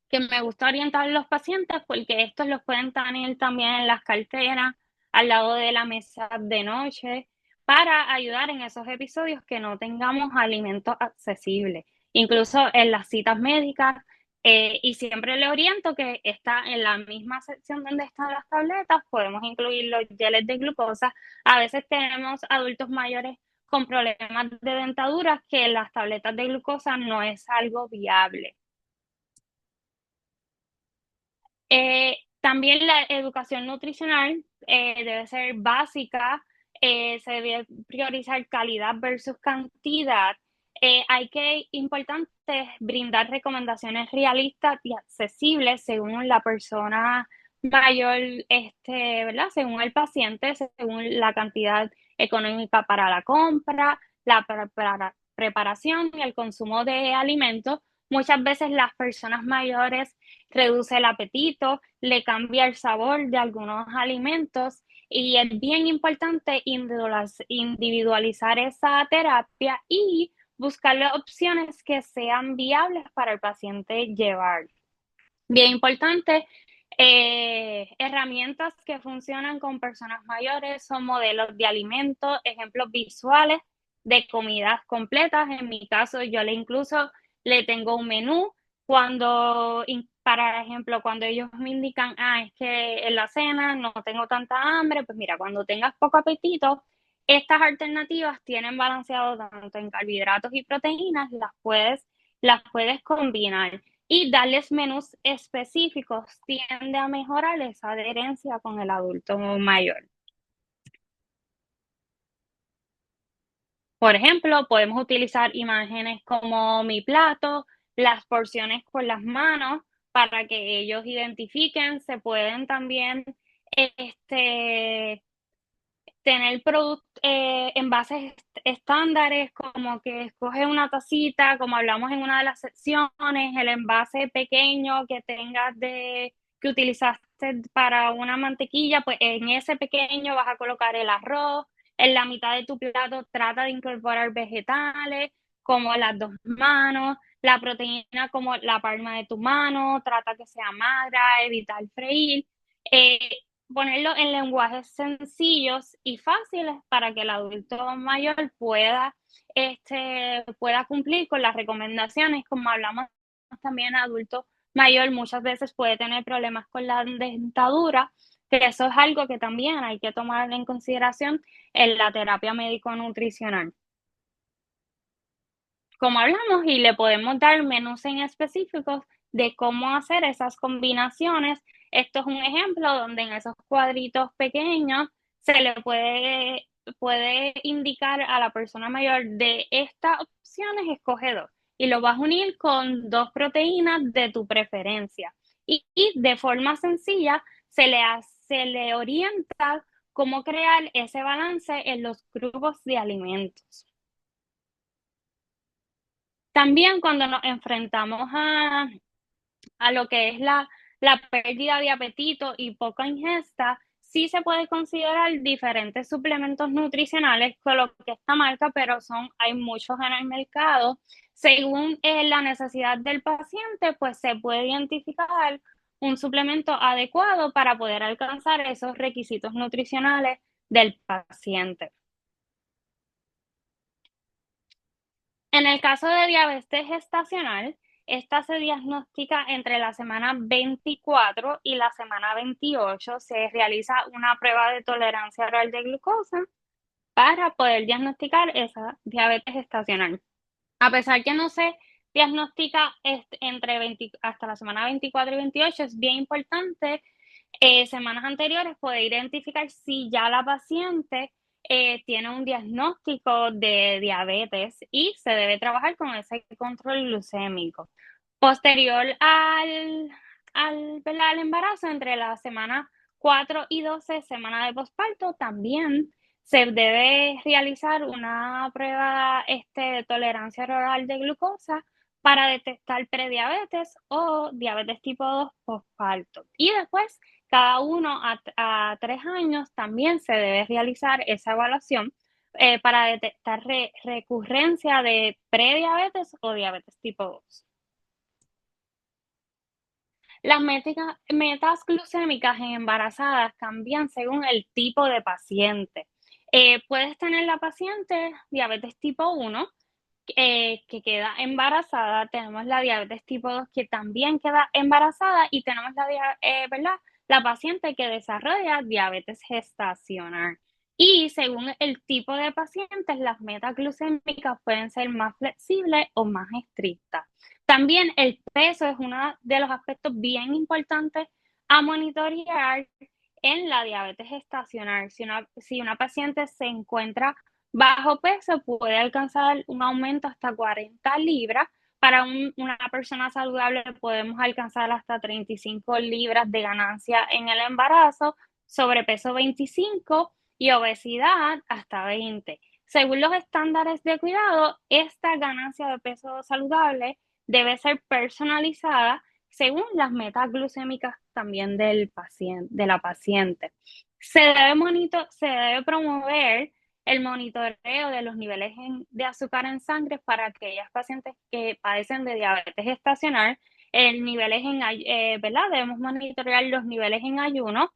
que me gusta orientar a los pacientes porque estos los pueden tener también en las carteras, al lado de la mesa de noche, para ayudar en esos episodios que no tengamos alimentos accesibles, incluso en las citas médicas. Y siempre le oriento que está en la misma sección donde están las tabletas, podemos incluir los geles de glucosa. A veces tenemos adultos mayores con problemas de dentadura que las tabletas de glucosa no es algo viable. También la educación nutricional debe ser básica, se debe priorizar calidad versus cantidad. Importante brindar recomendaciones realistas y accesibles según la persona mayor, ¿verdad? Según el paciente, según la cantidad económica para la compra, la preparación y el consumo de alimentos. Muchas veces las personas mayores reduce el apetito, le cambia el sabor de algunos alimentos y es bien importante individualizar esa terapia y buscarle opciones que sean viables para el paciente llevar. Bien importante, herramientas que funcionan con personas mayores son modelos de alimentos, ejemplos visuales de comidas completas. En mi caso, yo incluso le tengo un menú cuando, para ejemplo, cuando ellos me indican, es que en la cena no tengo tanta hambre, pues mira, cuando tengas poco apetito, estas alternativas tienen balanceado tanto en carbohidratos y proteínas, las puedes combinar y darles menús específicos tiende a mejorar esa adherencia con el adulto mayor. Por ejemplo, podemos utilizar imágenes como mi plato, las porciones con las manos para que ellos identifiquen. Se pueden también tener envases estándares, como que escoge una tacita, como hablamos en una de las secciones, el envase pequeño que tengas que utilizaste para una mantequilla, pues en ese pequeño vas a colocar el arroz. En la mitad de tu plato trata de incorporar vegetales, como las dos manos, la proteína como la palma de tu mano, trata que sea magra, evitar freír. Eh, Ponerlo en lenguajes sencillos y fáciles para que el adulto mayor pueda cumplir con las recomendaciones. Como hablamos también, adulto mayor muchas veces puede tener problemas con la dentadura, que eso es algo que también hay que tomar en consideración en la terapia médico-nutricional. Como hablamos, y le podemos dar menús en específicos de cómo hacer esas combinaciones. Esto es un ejemplo donde en esos cuadritos pequeños se le puede indicar a la persona mayor de estas opciones, escoge dos. Y lo vas a unir con 2 proteínas de tu preferencia. Y de forma sencilla se le orienta cómo crear ese balance en los grupos de alimentos. También cuando nos enfrentamos a lo que es la pérdida de apetito y poca ingesta, sí se puede considerar diferentes suplementos nutricionales con lo que esta marca, pero hay muchos en el mercado. Según la necesidad del paciente, pues se puede identificar un suplemento adecuado para poder alcanzar esos requisitos nutricionales del paciente. En el caso de diabetes gestacional, esta se diagnostica entre la semana 24 y la semana 28. Se realiza una prueba de tolerancia oral de glucosa para poder diagnosticar esa diabetes gestacional. A pesar que no se diagnostica hasta la semana 24 y 28, es bien importante semanas anteriores poder identificar si ya la paciente tiene un diagnóstico de diabetes y se debe trabajar con ese control glucémico. Posterior ¿verdad?, al embarazo, entre la semana 4 y 12, semana de posparto, también se debe realizar una prueba de tolerancia oral de glucosa para detectar prediabetes o diabetes tipo 2 posparto. Y después, cada 1 a 3 años, también se debe realizar esa evaluación para detectar recurrencia de prediabetes o diabetes tipo 2. Las metas glucémicas en embarazadas cambian según el tipo de paciente. Puedes tener la paciente diabetes tipo 1 que queda embarazada, tenemos la diabetes tipo 2 que también queda embarazada y tenemos ¿verdad?, la paciente que desarrolla diabetes gestacional. Y según el tipo de pacientes, las metas glucémicas pueden ser más flexibles o más estrictas. También el peso es uno de los aspectos bien importantes a monitorear en la diabetes gestacional. Si una paciente se encuentra bajo peso, puede alcanzar un aumento hasta 40 libras. Para una persona saludable podemos alcanzar hasta 35 libras de ganancia en el embarazo, sobrepeso 25 y obesidad hasta 20. Según los estándares de cuidado, esta ganancia de peso saludable debe ser personalizada según las metas glucémicas también de la paciente. Se debe promover el monitoreo de los niveles de azúcar en sangre para aquellas pacientes que padecen de diabetes gestacional. ¿Verdad? Debemos monitorear los niveles en ayuno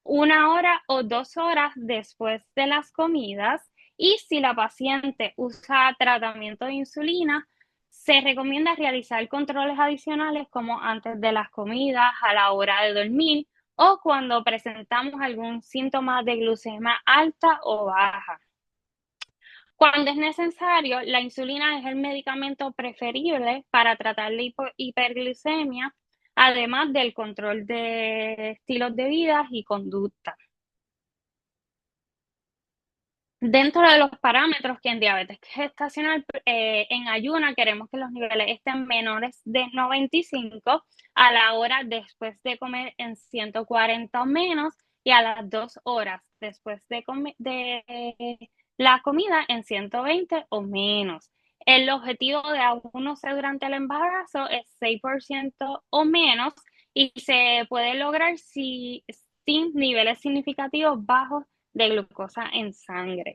1 hora o 2 horas después de las comidas, y si la paciente usa tratamiento de insulina, se recomienda realizar controles adicionales como antes de las comidas, a la hora de dormir o cuando presentamos algún síntoma de glucemia alta o baja. Cuando es necesario, la insulina es el medicamento preferible para tratar la hiperglicemia, además del control de estilos de vida y conducta. Dentro de los parámetros que en diabetes gestacional, en ayuna queremos que los niveles estén menores de 95, a la hora después de comer en 140 o menos, y a las 2 horas después de la comida en 120 o menos. El objetivo de A1C durante el embarazo es 6% o menos y se puede lograr sin niveles significativos bajos de glucosa en sangre.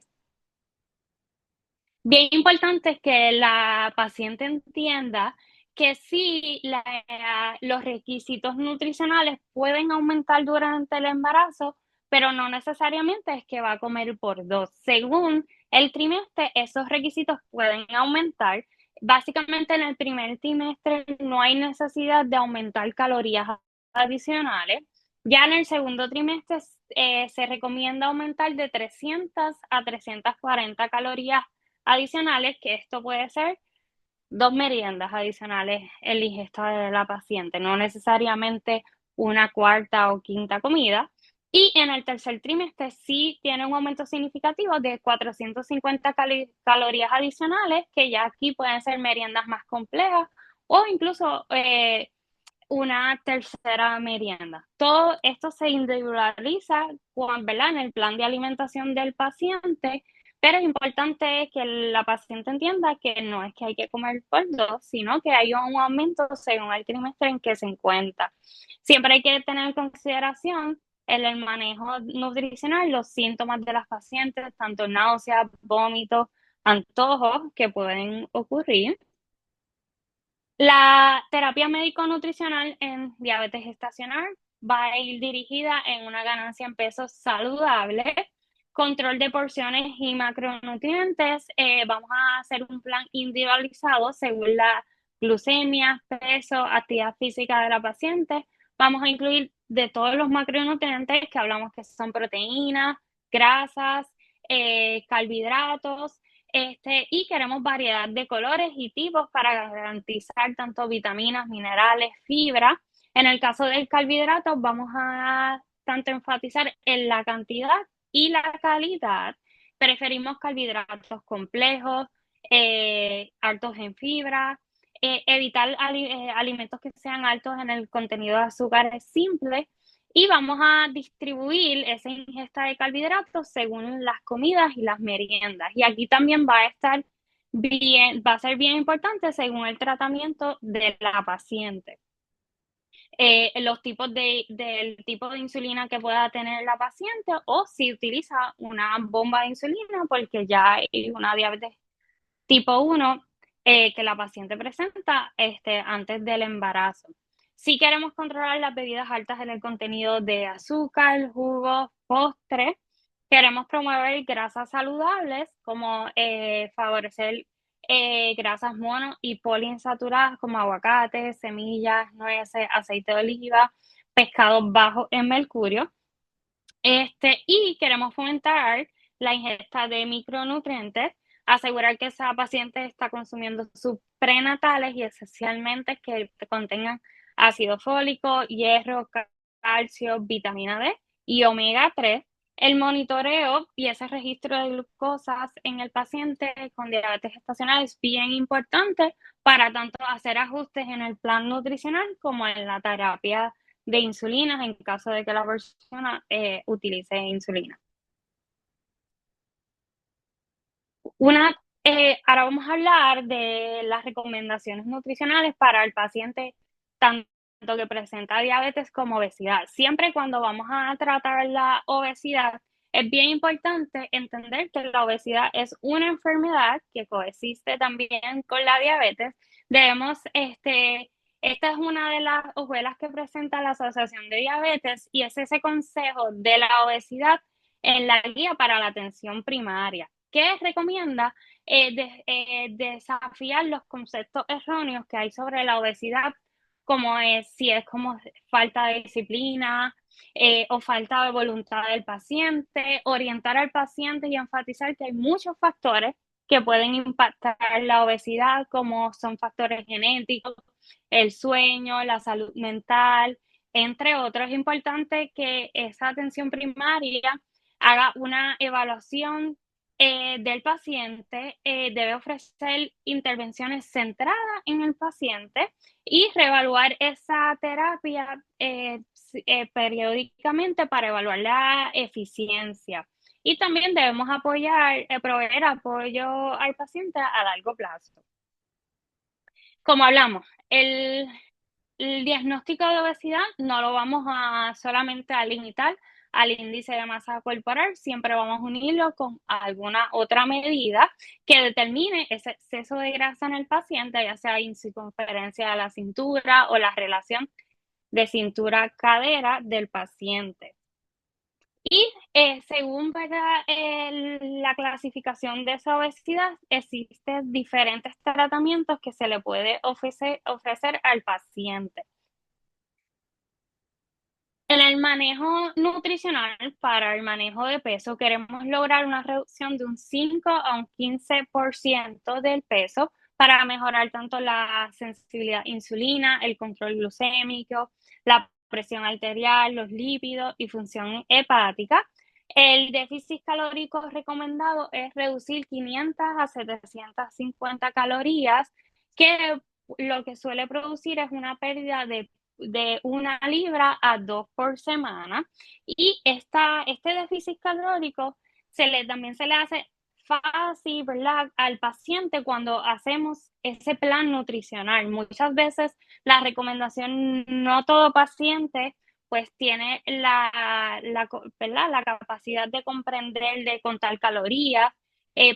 Bien importante es que la paciente entienda que sí, los requisitos nutricionales pueden aumentar durante el embarazo, pero no necesariamente es que va a comer por 2. Según el trimestre, esos requisitos pueden aumentar. Básicamente, en el primer trimestre no hay necesidad de aumentar calorías adicionales. Ya en el segundo trimestre se recomienda aumentar de 300 a 340 calorías adicionales, que esto puede ser 2 meriendas adicionales en la ingesta de la paciente, no necesariamente una cuarta o quinta comida. Y en el tercer trimestre sí tiene un aumento significativo de 450 calorías adicionales, que ya aquí pueden ser meriendas más complejas o incluso una tercera merienda. Todo esto se individualiza, ¿verdad?, en el plan de alimentación del paciente, pero es importante que la paciente entienda que no es que hay que comer por 2, sino que hay un aumento según el trimestre en que se encuentra. Siempre hay que tener en consideración en el manejo nutricional los síntomas de las pacientes, tanto náuseas, vómitos, antojos que pueden ocurrir. La terapia médico-nutricional en diabetes gestacional va a ir dirigida en una ganancia en peso saludable, control de porciones y macronutrientes. Vamos a hacer un plan individualizado según la glucemia, peso, actividad física de la paciente. Vamos a incluir de todos los macronutrientes que hablamos, que son proteínas, grasas, carbohidratos, y queremos variedad de colores y tipos para garantizar tanto vitaminas, minerales, fibra. En el caso del carbohidrato, vamos a tanto enfatizar en la cantidad y la calidad. Preferimos carbohidratos complejos, altos en fibra, evitar alimentos que sean altos en el contenido de azúcares simples, y vamos a distribuir esa ingesta de carbohidratos según las comidas y las meriendas. Y aquí también va a estar bien, va a ser bien importante según el tratamiento de la paciente. Los tipos del tipo de insulina que pueda tener la paciente, o si utiliza una bomba de insulina porque ya hay una diabetes tipo 1 que la paciente presenta antes del embarazo. Si queremos controlar las bebidas altas en el contenido de azúcar, jugos, postres, queremos promover grasas saludables como favorecer grasas mono y poliinsaturadas como aguacate, semillas, nueces, aceite de oliva, pescados bajos en mercurio. Y queremos fomentar la ingesta de micronutrientes, asegurar que esa paciente está consumiendo sus prenatales y esencialmente que contengan ácido fólico, hierro, calcio, vitamina D y omega 3. El monitoreo y ese registro de glucosas en el paciente con diabetes gestacional es bien importante para tanto hacer ajustes en el plan nutricional como en la terapia de insulina en caso de que la persona utilice insulina. Ahora vamos a hablar de las recomendaciones nutricionales para el paciente tanto que presenta diabetes como obesidad. Siempre cuando vamos a tratar la obesidad, es bien importante entender que la obesidad es una enfermedad que coexiste también con la diabetes. Esta es una de las hojuelas que presenta la Asociación de Diabetes, y es ese consejo de la obesidad en la guía para la atención primaria, que recomienda desafiar los conceptos erróneos que hay sobre la obesidad, como si es como falta de disciplina o falta de voluntad del paciente, orientar al paciente y enfatizar que hay muchos factores que pueden impactar la obesidad, como son factores genéticos, el sueño, la salud mental, entre otros. Es importante que esa atención primaria haga una evaluación del paciente, debe ofrecer intervenciones centradas en el paciente y reevaluar esa terapia periódicamente para evaluar la eficiencia. Y también debemos proveer apoyo al paciente a largo plazo. Como hablamos, el diagnóstico de obesidad no lo vamos a solamente a limitar al índice de masa corporal, siempre vamos a unirlo con alguna otra medida que determine ese exceso de grasa en el paciente, ya sea en circunferencia de la cintura o la relación de cintura-cadera del paciente. Y según, ¿verdad?, la clasificación de esa obesidad, existen diferentes tratamientos que se le puede ofrecer al paciente. En el manejo nutricional, para el manejo de peso, queremos lograr una reducción de un 5 a un 15% del peso para mejorar tanto la sensibilidad a insulina, el control glucémico, la presión arterial, los lípidos y función hepática. El déficit calórico recomendado es reducir 500 a 750 calorías, que lo que suele producir es una pérdida de 1 libra a 2 por semana. Y este déficit calórico también se le hace fácil, ¿verdad?, al paciente cuando hacemos ese plan nutricional. Muchas veces la recomendación, no todo paciente pues tiene ¿verdad?, la capacidad de comprender, de contar calorías.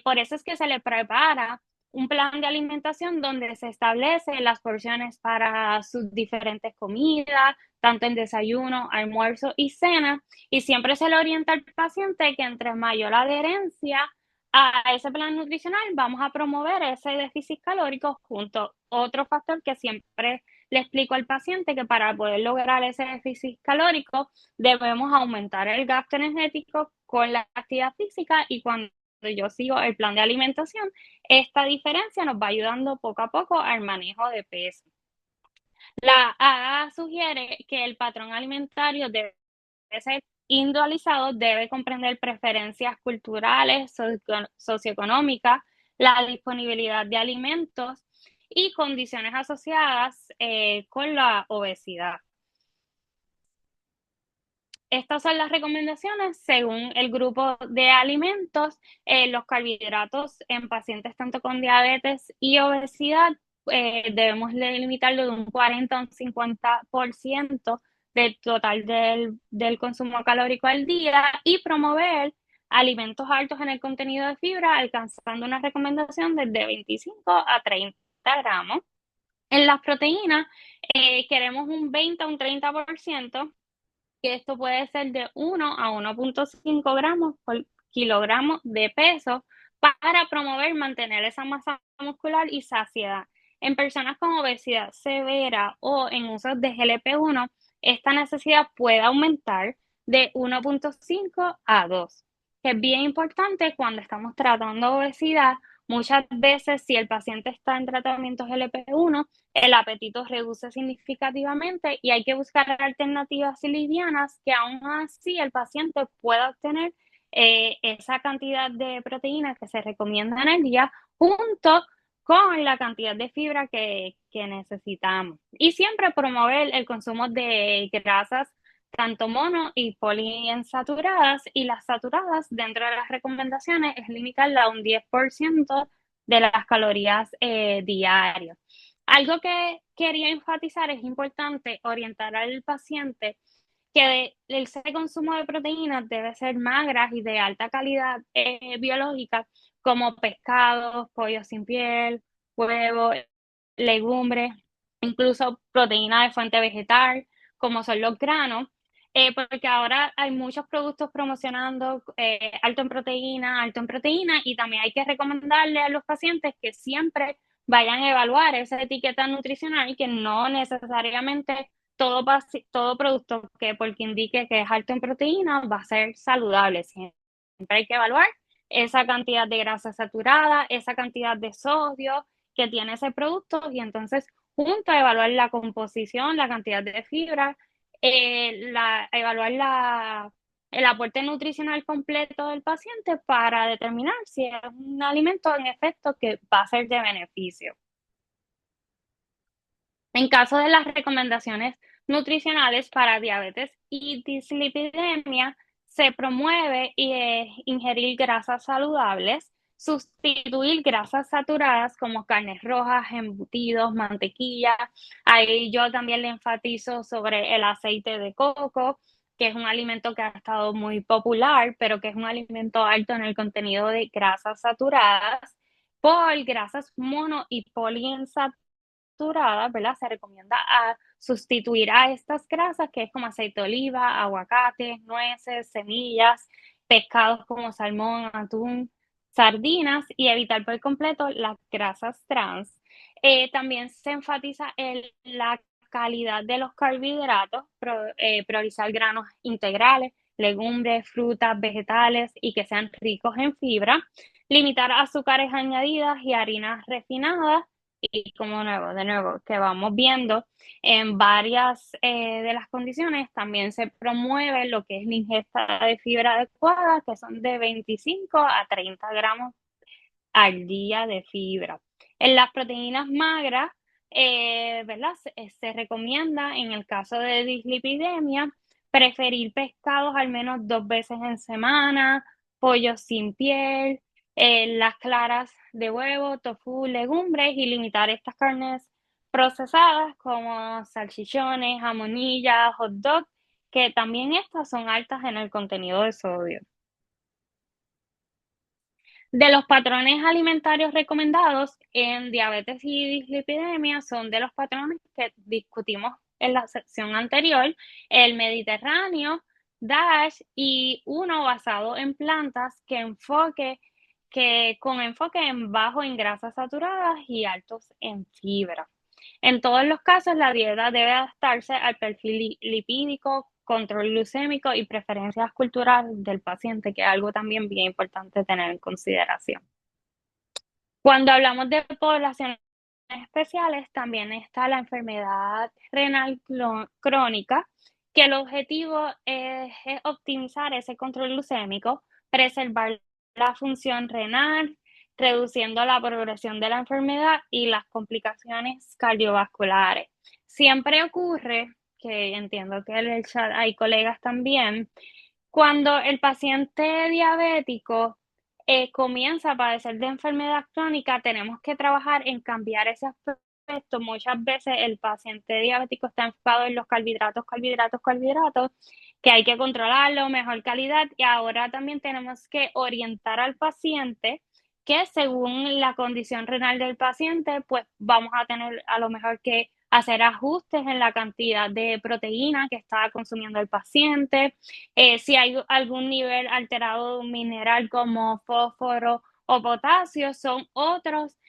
Por eso es que se le prepara un plan de alimentación donde se establecen las porciones para sus diferentes comidas, tanto en desayuno, almuerzo y cena, y siempre se le orienta al paciente que entre mayor la adherencia a ese plan nutricional, vamos a promover ese déficit calórico junto a otro factor que siempre le explico al paciente que para poder lograr ese déficit calórico debemos aumentar el gasto energético con la actividad física y cuando yo sigo el plan de alimentación, esta diferencia nos va ayudando poco a poco al manejo de peso. La AA sugiere que el patrón alimentario debe ser individualizado, debe comprender preferencias culturales, socioeconómicas, la disponibilidad de alimentos y condiciones asociadas con la obesidad. Estas son las recomendaciones según el grupo de alimentos. Los carbohidratos en pacientes tanto con diabetes y obesidad debemos limitarlo de un 40 a un 50% del total del consumo calórico al día y promover alimentos altos en el contenido de fibra, alcanzando una recomendación desde 25 a 30 gramos. En las proteínas queremos un 20 a un 30%, que esto puede ser de 1 a 1.5 gramos por kilogramo de peso para promover, mantener esa masa muscular y saciedad. En personas con obesidad severa o en uso de GLP-1, esta necesidad puede aumentar de 1.5 a 2, que es bien importante cuando estamos tratando obesidad. Muchas veces, si el paciente está en tratamiento GLP-1, el apetito reduce significativamente y hay que buscar alternativas livianas que aún así el paciente pueda obtener esa cantidad de proteínas que se recomienda en el día junto con la cantidad de fibra que necesitamos. Y siempre promover el consumo de grasas tanto mono y poliinsaturadas, y las saturadas dentro de las recomendaciones es limitarla a un 10% de las calorías diarias. Algo que quería enfatizar, es importante orientar al paciente que ese consumo de proteínas debe ser magras y de alta calidad biológica, como pescados, pollo sin piel, huevos, legumbres, incluso proteína de fuente vegetal, como son los granos, porque ahora hay muchos productos promocionando alto en proteína, y también hay que recomendarle a los pacientes que siempre vayan a evaluar esa etiqueta nutricional y que no necesariamente todo producto que porque indique que es alto en proteína va a ser saludable. Siempre hay que evaluar esa cantidad de grasa saturada, esa cantidad de sodio que tiene ese producto, y entonces junto a evaluar la composición, la cantidad de fibra, evaluar el aporte nutricional completo del paciente para determinar si es un alimento en efecto que va a ser de beneficio. En caso de las recomendaciones nutricionales para diabetes y dislipidemia, se promueve ingerir grasas saludables, sustituir grasas saturadas como carnes rojas, embutidos, mantequilla. Ahí yo también le enfatizo sobre el aceite de coco, que es un alimento que ha estado muy popular, pero que es un alimento alto en el contenido de grasas saturadas por grasas mono y poliinsaturadas, ¿verdad? Se recomienda sustituir a estas grasas, que es como aceite de oliva, aguacate, nueces, semillas, pescados como salmón, atún, sardinas, y evitar por completo las grasas trans. También se enfatiza en la calidad de los carbohidratos, priorizar granos integrales, legumbres, frutas, vegetales y que sean ricos en fibra, limitar azúcares añadidas y harinas refinadas, y como de nuevo, que vamos viendo en varias de las condiciones, también se promueve lo que es la ingesta de fibra adecuada, que son de 25 a 30 gramos al día de fibra. En las proteínas magras, ¿verdad? Se recomienda, en el caso de dislipidemia, preferir pescados al menos 2 veces en semana, pollo sin piel, las claras de huevo, tofu, legumbres, y limitar estas carnes procesadas como salchichones, jamonillas, hot dog, que también estas son altas en el contenido de sodio. De los patrones alimentarios recomendados en diabetes y dislipidemia son de los patrones que discutimos en la sección anterior, el Mediterráneo, DASH y uno basado en plantas con enfoque en bajo en grasas saturadas y altos en fibra. En todos los casos, la dieta debe adaptarse al perfil lipídico, control glucémico y preferencias culturales del paciente, que es algo también bien importante tener en consideración. Cuando hablamos de poblaciones especiales, también está la enfermedad renal crónica, que el objetivo es optimizar ese control glucémico, preservar la función renal, reduciendo la progresión de la enfermedad y las complicaciones cardiovasculares. Siempre ocurre, que entiendo que en el chat hay colegas también, cuando el paciente diabético comienza a padecer de enfermedad crónica, tenemos que trabajar en cambiar ese aspecto. Muchas veces el paciente diabético está enfocado en los carbohidratos, que hay que controlarlo, mejor calidad, y ahora también tenemos que orientar al paciente que según la condición renal del paciente, pues vamos a tener a lo mejor que hacer ajustes en la cantidad de proteína que está consumiendo el paciente, si hay algún nivel alterado de un mineral como fósforo o potasio, son otras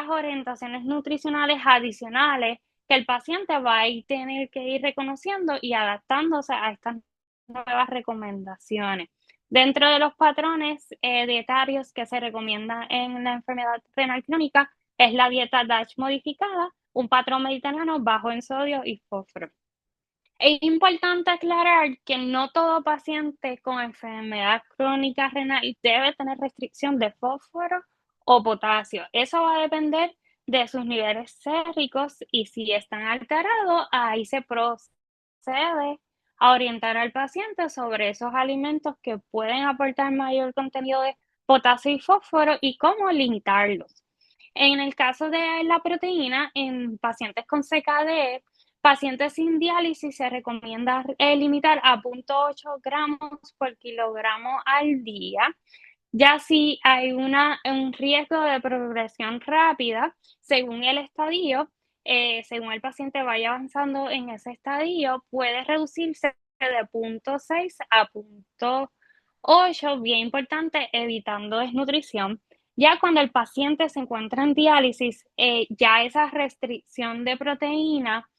orientaciones nutricionales adicionales que el paciente va a tener que ir reconociendo y adaptándose a estas nuevas recomendaciones. Dentro de los patrones dietarios que se recomiendan en la enfermedad renal crónica es la dieta DASH modificada, un patrón mediterráneo bajo en sodio y fósforo. Es importante aclarar que no todo paciente con enfermedad crónica renal debe tener restricción de fósforo o potasio. Eso va a depender de sus niveles séricos y si están alterados, ahí se procede a orientar al paciente sobre esos alimentos que pueden aportar mayor contenido de potasio y fósforo y cómo limitarlos. En el caso de la proteína, en pacientes con CKD, pacientes sin diálisis se recomienda limitar a 0,8 gramos por kilogramo al día. Ya si hay un riesgo de progresión rápida, según el estadio, según el paciente vaya avanzando en ese estadio, puede reducirse de 0,6 a 0,8, bien importante, evitando desnutrición. Ya cuando el paciente se encuentra en diálisis, ya esa restricción de proteína,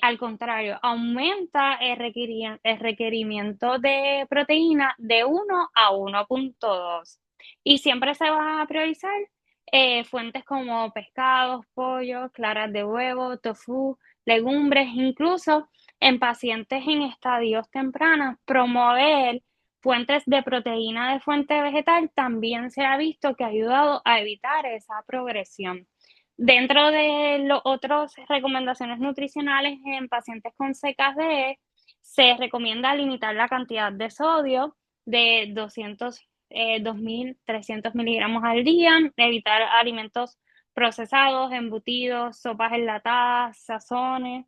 al contrario, aumenta el requerimiento de proteína de 1 a 1,2. Y siempre se van a priorizar fuentes como pescados, pollo, claras de huevo, tofu, legumbres, incluso en pacientes en estadios tempranos, promover fuentes de proteína de fuente vegetal también se ha visto que ha ayudado a evitar esa progresión. Dentro de las otras recomendaciones nutricionales en pacientes con CKD, se recomienda limitar la cantidad de sodio de 2.300 miligramos al día, evitar alimentos procesados, embutidos, sopas enlatadas, sazones.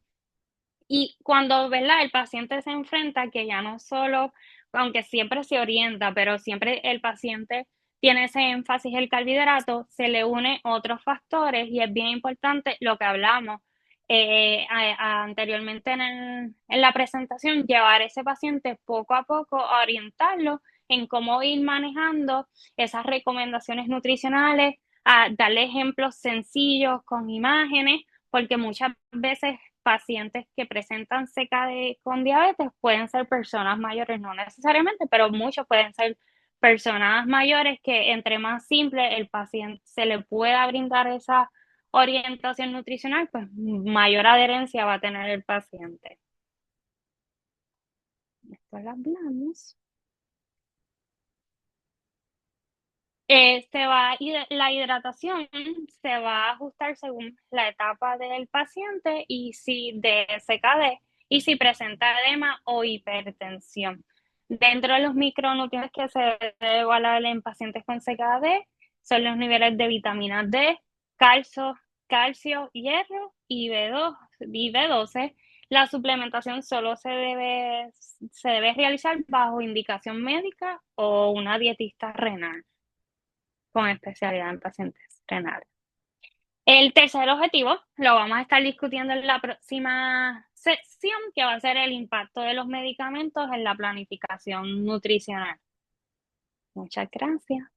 Y cuando, ¿verdad?, el paciente se enfrenta que ya no solo, aunque siempre se orienta, pero siempre el paciente tiene ese énfasis el carbohidrato, se le une otros factores y es bien importante lo que hablamos anteriormente en la presentación, llevar a ese paciente poco a poco a orientarlo en cómo ir manejando esas recomendaciones nutricionales, a darle ejemplos sencillos con imágenes, porque muchas veces pacientes que presentan CKD con diabetes pueden ser personas mayores, no necesariamente, pero muchos pueden ser personas mayores que entre más simple el paciente se le pueda brindar esa orientación nutricional, pues mayor adherencia va a tener el paciente. Después hablamos. La hidratación se va a ajustar según la etapa del paciente y si de CKD y si presenta edema o hipertensión. Dentro de los micronutrientes que se debe evaluar en pacientes con CKD son los niveles de vitamina D, calcio, hierro y B12. La suplementación solo se debe realizar bajo indicación médica o una dietista renal. con especialidad en pacientes renales. El tercer objetivo lo vamos a estar discutiendo en la próxima sesión, que va a ser el impacto de los medicamentos en la planificación nutricional. Muchas gracias.